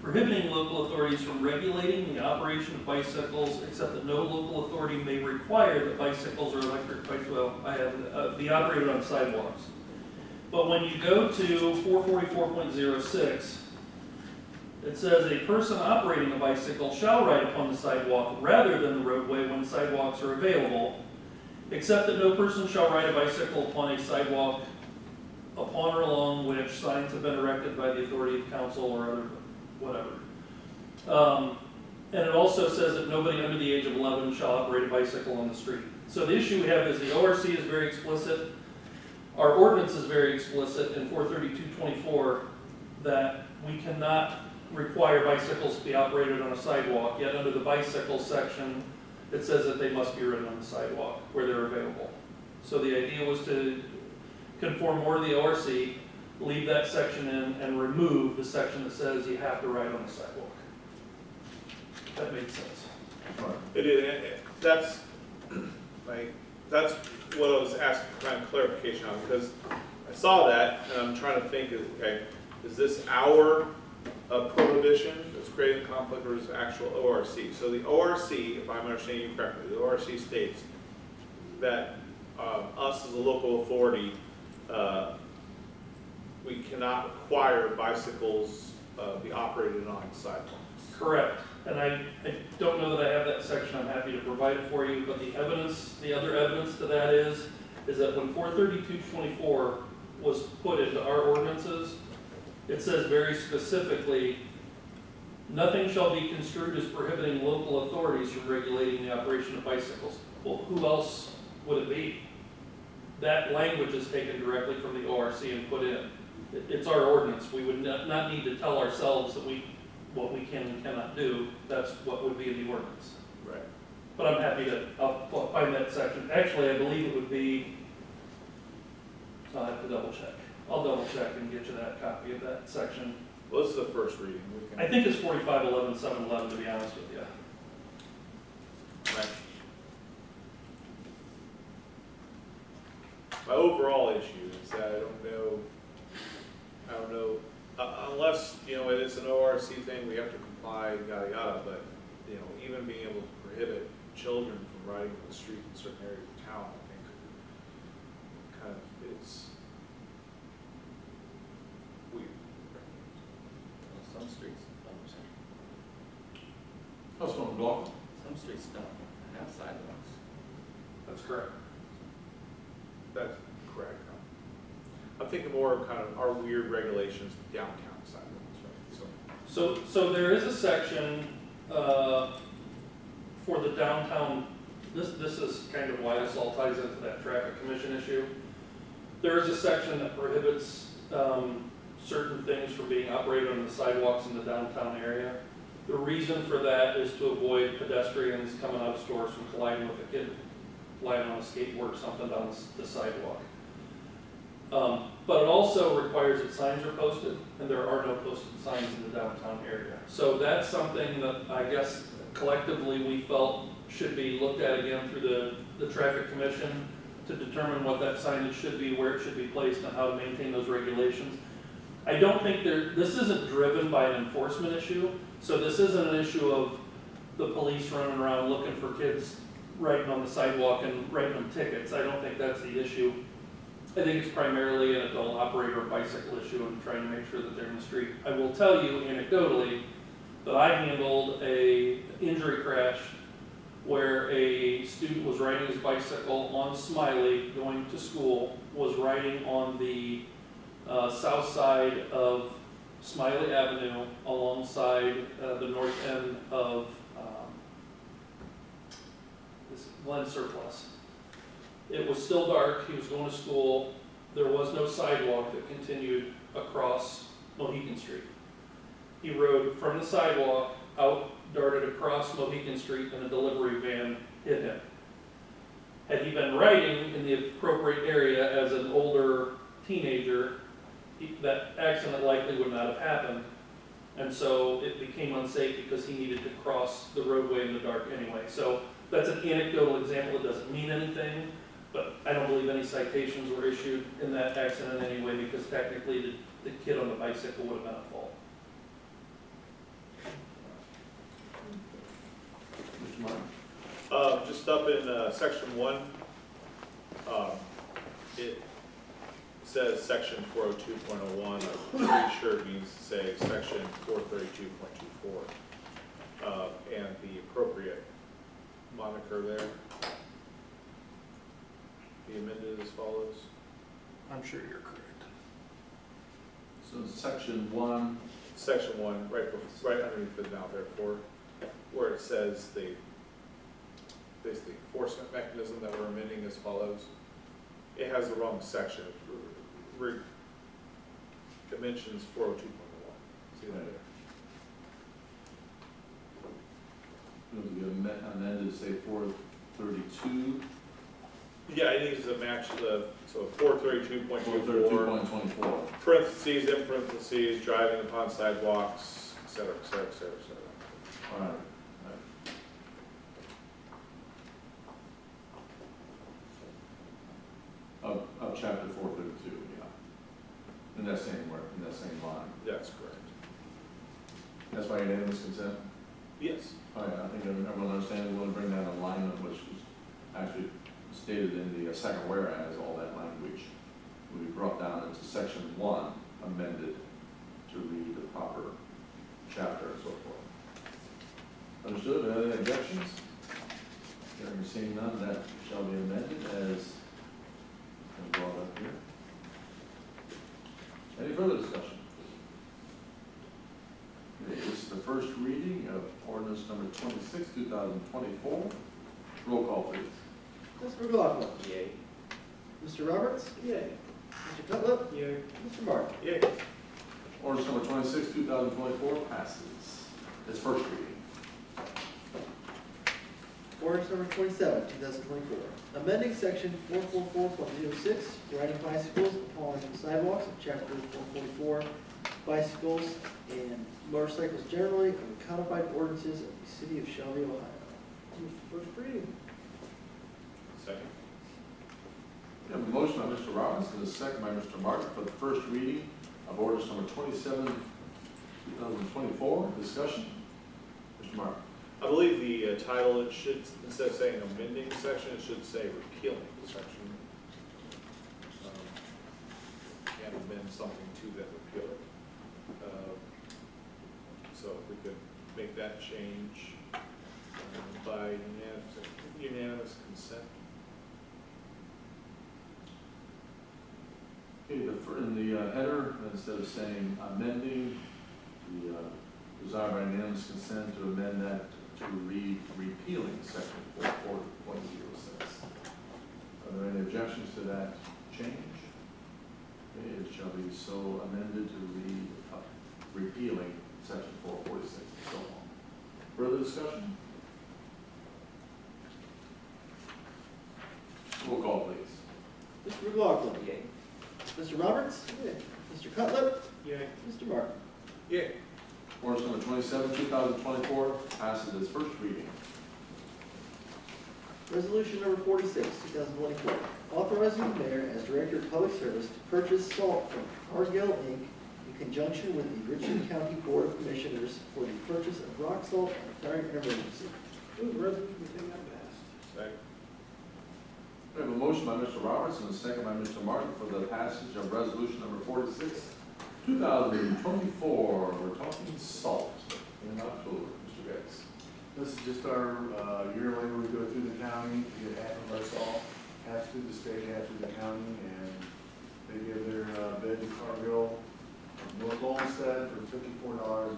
I: prohibiting local authorities from regulating the operation of bicycles, except that no local authority may require that bicycles or electric bikes be operated on sidewalks. But when you go to 444.06, it says a person operating a bicycle shall ride upon the sidewalk rather than the roadway when sidewalks are available, except that no person shall ride a bicycle upon a sidewalk upon or along which signs have been erected by the authority of council or other whatever. And it also says that nobody under the age of 11 shall operate a bicycle on the street. So the issue we have is the ORC is very explicit. Our ordinance is very explicit in 432.24 that we cannot require bicycles to be operated on a sidewalk, yet under the bicycle section, it says that they must be ridden on the sidewalk where they're available. So the idea was to conform more to the ORC, leave that section in, and remove the section that says you have to ride on the sidewalk. That makes sense.
A: It is. That's what I was asking for kind of clarification on, because I saw that and I'm trying to think, okay, is this our prohibition that's creating conflict or is it actual ORC? So the ORC, if I'm understanding you correctly, the ORC states that us as a local authority, we cannot require bicycles be operated on sidewalks.
I: Correct. And I don't know that I have that section. I'm happy to provide it for you. But the other evidence to that is that when 432.24 was put into our ordinances, it says very specifically, nothing shall be construed as prohibiting local authorities from regulating the operation of bicycles. Well, who else would it be? That language is taken directly from the ORC and put in. It's our ordinance. We would not need to tell ourselves that what we can and cannot do. That's what would be in the ordinance.
A: Right.
I: But I'm happy I'll find that section. Actually, I believe it would be, I'll have to double check. I'll double check and get you that copy of that section.
A: Well, this is the first reading. We can,
I: I think it's 4511, 711 to be honest with you.
A: right. My overall issue is that I don't know, unless, it is an ORC thing, we have to comply, yada, yada, but, even being able to prohibit children from riding on the street in certain areas of town, I think, kind of is weird.
J: Some streets don't.
B: Councilman Block?
J: Some streets don't have sidewalks.
I: That's correct.
A: That's correct. I'm thinking more of kind of our weird regulations downtown sidewalks, right?
I: So there is a section for the downtown, this is kind of why this all ties into that traffic commission issue. There is a section that prohibits certain things from being operated on the sidewalks in the downtown area. The reason for that is to avoid pedestrians coming out of stores from colliding with a kid lying on a skateboard or something down the sidewalk. But it also requires that signs are posted, and there are no posted signs in the downtown area. So that's something that I guess collectively we felt should be looked at again through the traffic commission to determine what that signage should be, where it should be placed, and how to maintain those regulations. I don't think this isn't driven by an enforcement issue, so this isn't an issue of the police running around looking for kids riding on the sidewalk and writing them tickets. I don't think that's the issue. I think it's primarily an adult operator bicycle issue and trying to make sure that they're in the street. I will tell you anecdotally that I handled a injury crash where a student was riding his bicycle on Smiley going to school, was riding on the south side of Smiley Avenue alongside the north end of this Glen Surplus. It was still dark, he was going to school, there was no sidewalk that continued across Mohegan Street. He rode from the sidewalk out, darted across Mohegan Street, and a delivery van hit him. Had he been riding in the appropriate area as an older teenager, that accident likely would not have happened. And so it became unsafe because he needed to cross the roadway in the dark anyway. So that's an anecdotal example. It doesn't mean anything, but I don't believe any citations were issued in that accident anyway, because technically the kid on the bicycle would have been at fault.
B: Mr. Martin?
A: Just up in section 1, it says section 402.01. I'm pretty sure it means to say section 432.24. And the appropriate moniker there be amended as follows.
I: I'm sure you're correct.
B: So section 1,
A: Section 1, right underneath the now therefore, where it says the basically enforcement mechanism that we're amending as follows. It has the wrong section. It mentions 402.01. See that there?
B: it would be amended to say 432,
A: Yeah, it needs to match so 432.24,
B: 432.24.
A: parentheses, in parentheses, driving upon sidewalks, et cetera, et cetera, et cetera, et cetera.
B: All right. Of chapter 432, yeah. In that same word, in that same line.
A: That's correct.
B: That's by unanimous consent?
A: Yes.
B: Oh, yeah, I think everyone understands, we want to bring that in alignment, which is actually stated in the second whereas, all that language will be brought down into section 1, amended to read the proper chapter and so forth. Understood? Are there any objections? Hearing or seeing none, that shall be amended as brought up here. Any further discussion? Okay, this is the first reading of ordinance number 26, 2024. Roll call, please.
C: Mr. McLaughlin.
J: Yay.
C: Mr. Roberts.
F: Yay.
C: Mr. Cutlip.
D: Yay.
C: Mr. Martin.
A: Yay.
B: Ordinance number 26, 2024 passes. Its first reading.
C: Ordinance number 27, 2024. Amending section 444.06, riding bicycles upon sidewalks of chapter 444, bicycles and motorcycles generally, of the codified ordinances of the city of Shelby, Ohio.
F: Move for first reading.
A: Second.
B: We have a motion by Mr. Robbins and a second by Mr. Martin for the first reading of ordinance number 27, 2024. Discussion? Mr. Martin.
A: I believe the title, it should, instead of saying amending section, it should say repealing the section. And amend something to that repeal it. So if we could make that change by unanimous consent.
B: Okay, in the header, instead of saying amending, the desire by unanimous consent to amend that to read repealing section 440.06. Are there any objections to that change? Okay, it shall be so amended to read repealing section 446 and so on. Further discussion? Roll call, please.
C: Mr. McLaughlin.
J: Yay.
C: Mr. Roberts. Mr. Cutlip.
D: Yay.
C: Mr. Martin.
A: Yay.
B: Ordinance number 27, 2024 passes its first reading.
C: Resolution number 46, 2024, authorizing the mayor as director of public service to purchase salt from Cargill Inc. in conjunction with the Richland County Board of Commissioners for the purchase of rock salt and declaring an emergency.
F: Move the resolution be taken up and passed.
A: Second.
B: We have a motion by Mr. Roberts and a second by Mr. Martin for the passage of resolution number 46, 2024. We're talking salt in October. Mr. Getz.
H: This is just our yearly, where we go through the county to get half of our salt, half through the state, half through the county, and they give their bid to Cargill, North Olmsted for $54.19 a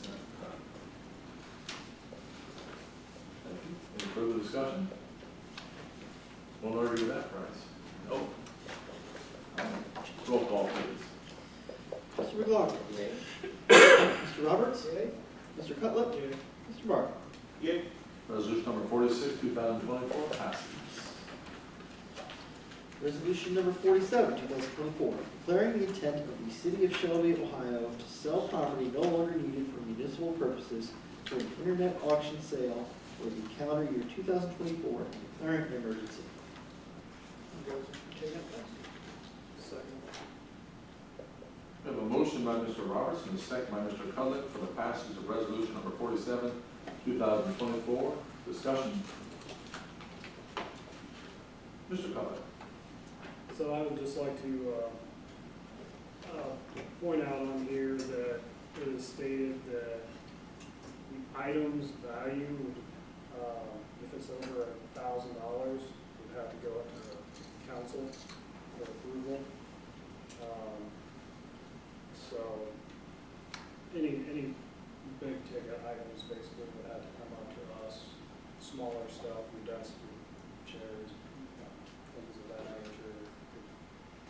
H: ton.
B: Thank you. Any further discussion? Won't argue with that price.
A: Nope.
B: Roll call, please.
C: Mr. McLaughlin. Mr. Roberts.
F: Yay.
C: Mr. Cutlip.
D: Yay.
C: Mr. Martin.
A: Yay.
B: Resolution number 46, 2024 passes.
C: Resolution number 47, 2024, declaring the intent of the city of Shelby, Ohio to sell property no longer needed for municipal purposes for an internet auction sale for the calendar year 2024 and declaring an emergency.
F: Move the resolution be taken up and passed.
D: Second.
B: We have a motion by Mr. Roberts and a second by Mr. Cudlick for the passage of resolution number 47, 2024. Discussion? Mr. Cudlick.
D: So I would just like to point out on here that it is stated that the item's value, if it's over $1,000, would have to go up to the council for approval. So any big ticket items basically would have to come up to us. Smaller stuff, your desk, chairs, things of that nature,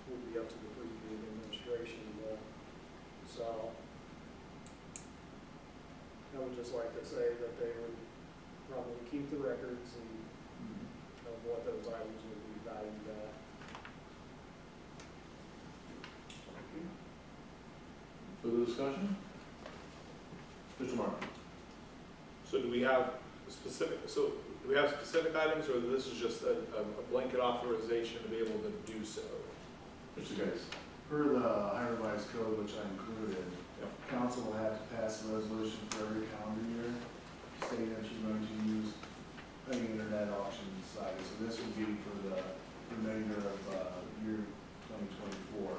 D: would be up to the preview administration. So I would just like to say that they would probably keep the records and of what those items would be valued at.
B: Further discussion? Mr. Martin.
A: So do we have specific items, or this is just a blanket authorization to be able to do so?
B: Mr. Gates.
H: Per the Ohio Revised Code, which I included, council will have to pass a resolution for every calendar year stating that you're going to use any internet auction site. So this would be for the remainder of year 2024.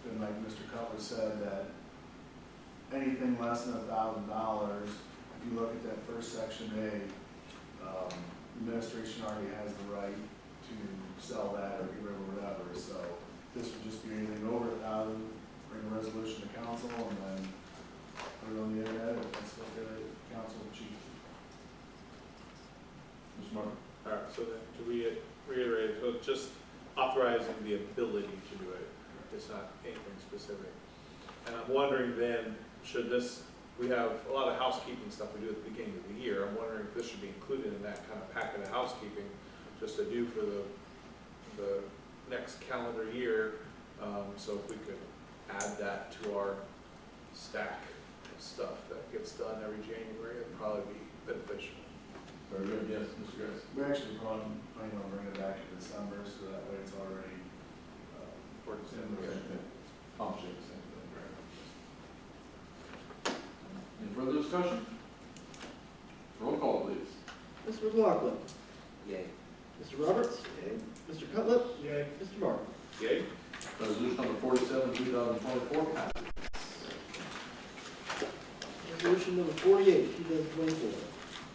H: Then like Mr. Cutler said, that anything less than $1,000, if you look at that first section A, administration already has the right to sell that or get rid of whatever. So this would just be anything over 1,000, bring a resolution to council, and then put it on the internet, and that's what the council chief.
B: Mr. Martin.
A: All right, so then to reiterate, so it's just authorizing the ability to do it. It's not anything specific. And I'm wondering then, we have a lot of housekeeping stuff we do at the beginning of the year. I'm wondering if this should be included in that kind of packet of housekeeping, just to do for the next calendar year. So if we could add that to our stack of stuff that gets done every January, it'd probably be beneficial.
B: Very good. Yes, Mr. Gates.
H: We actually planning on bringing it back in December, so that way it's already
A: For December.
B: Accomplishing the same thing. Any further discussion? Roll call, please.
C: Mr. McLaughlin.
J: Yay.
C: Mr. Roberts.
F: Yay.
C: Mr. Cutlip.
D: Yay.
C: Mr. Martin.
A: Yay?
B: Resolution number 47, 2024 passes.
C: Resolution number 48,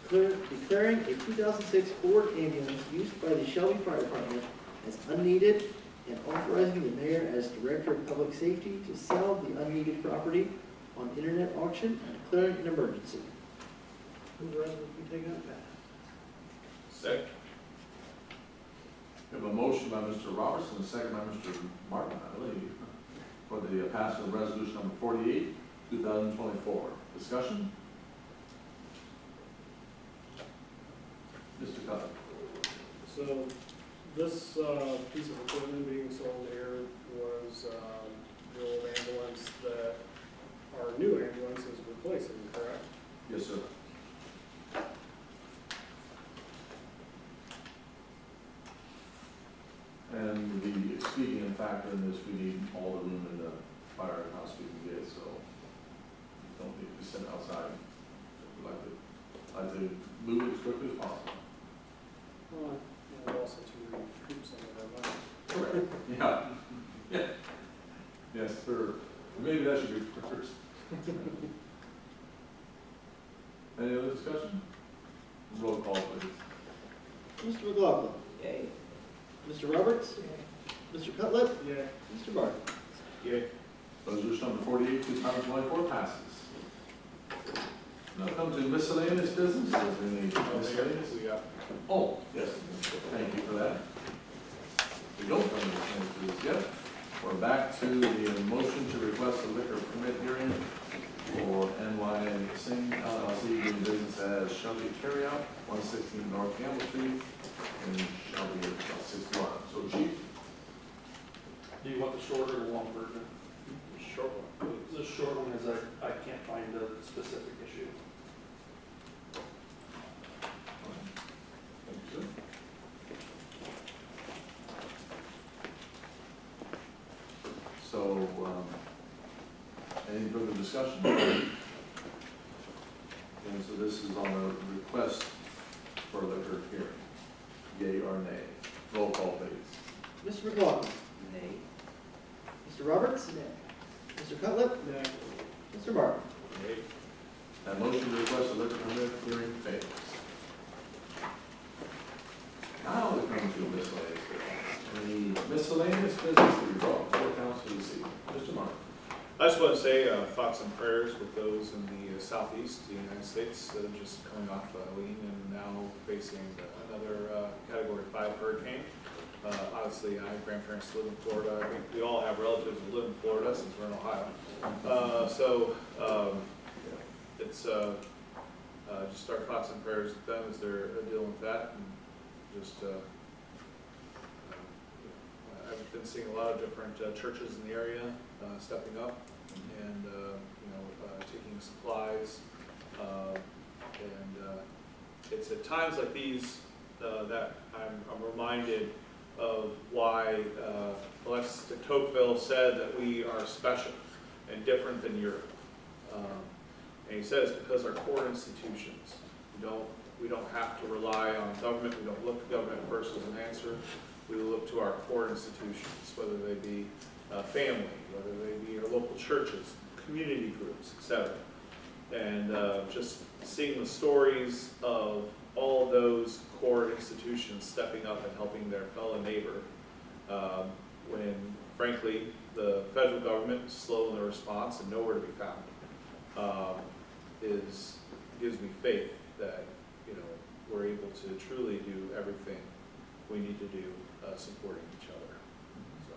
C: 2024, declaring a 2006 Ford ambulance used by the Shelby Fire Department as unneeded and authorizing the mayor as director of public safety to sell the unneeded property on internet auction and declaring an emergency.
F: Move the resolution be taken up and passed.
A: Second.
B: We have a motion by Mr. Roberts and a second by Mr. Martin, I believe, for the passage of resolution number 48, 2024. Discussion? Mr. Cutler.
D: So this piece of equipment being sold here was the old ambulance that our new ambulance is replacing, correct?
B: Yes, sir. And the expedient factor in this, we need all the room in the firehouse we can get, so don't need to be sent outside. We'd like to move it as quickly as possible.
D: Well, and also to recoup some of our money.
B: Correct. Yeah. Yeah. Yes, sir. Maybe that should be first. Any other discussion? Roll call, please.
C: Mr. McLaughlin.
J: Yay.
C: Mr. Roberts. Mr. Cutlip.
D: Yeah.
C: Mr. Martin.
A: Yay.
B: Resolution number 48, 2024 passes. Now comes in miscellaneous business. Is there any miscellaneous?
A: We got
B: Oh, yes. Thank you for that. We don't come to miscellaneous business yet. We're back to the motion to request a liquor permit hearing for NY Singh LLC doing business as Shelby Carryout, 116 North Campbell Street, and Shelby 61. So, Chief?
I: Do you want the short or the long version?
A: short one.
I: The short one is I can't find the specific issue.
B: Thank you, sir. So, any further discussion? And so this is on a request for a liquor hearing. Yea or nay? Roll call, please.
C: Mr. McLaughlin.
J: Nay.
C: Mr. Roberts. Mr. Cutlip.
D: Yeah.
C: Mr. Martin.
A: Yay.
B: That motion to request a liquor permit hearing fails. Now we come to miscellaneous business. Any miscellaneous business to be brought before council this evening? Mr. Martin.
A: I just want to say thoughts and prayers with those in the southeast of the United States that are just coming off Helene and now facing another Category 5 hurricane. Obviously, I have grandparents who live in Florida. I think we all have relatives who live in Florida since we're in Ohio. It's just our thoughts and prayers with them as they're dealing with that. And just, I've been seeing a lot of different churches in the area stepping up and taking supplies. It's at times like these that I'm reminded of why Alexis de Tocqueville said that we are special and different than Europe. And he said it's because our core institutions. We don't have to rely on government. We don't look to government first as an answer. We look to our core institutions, whether they be family, whether they be our local churches, community groups, etc. And just seeing the stories of all those core institutions stepping up and helping their fellow neighbor when, frankly, the federal government is slow in the response and nowhere to be found, gives me faith that we're able to truly do everything we need to do supporting each other. So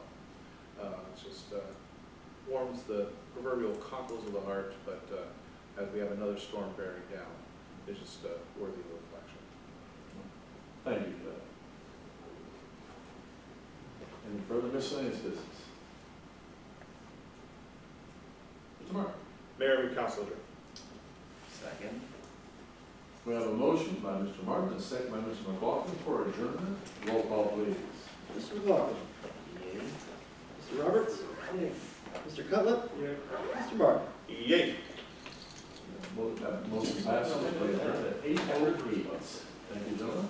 A: it's just warms the proverbial cockles of the heart, but as we have another storm bearing down, it's just worthy of reflection.
B: Thank you for that. Any further miscellaneous business? Mr. Martin.
A: Mayor and Council adjourned.
J: Second.
B: We have a motion by Mr. Martin and a second by Mr. McLaughlin for adjournment. Roll call, please.
C: Mr. McLaughlin.
J: Yay.
C: Mr. Roberts. Mr. Cutlip.
D: Yeah.
C: Mr. Martin.
A: Yay!
B: Motion passes. We adjourn at 8:03. Thank you, gentlemen.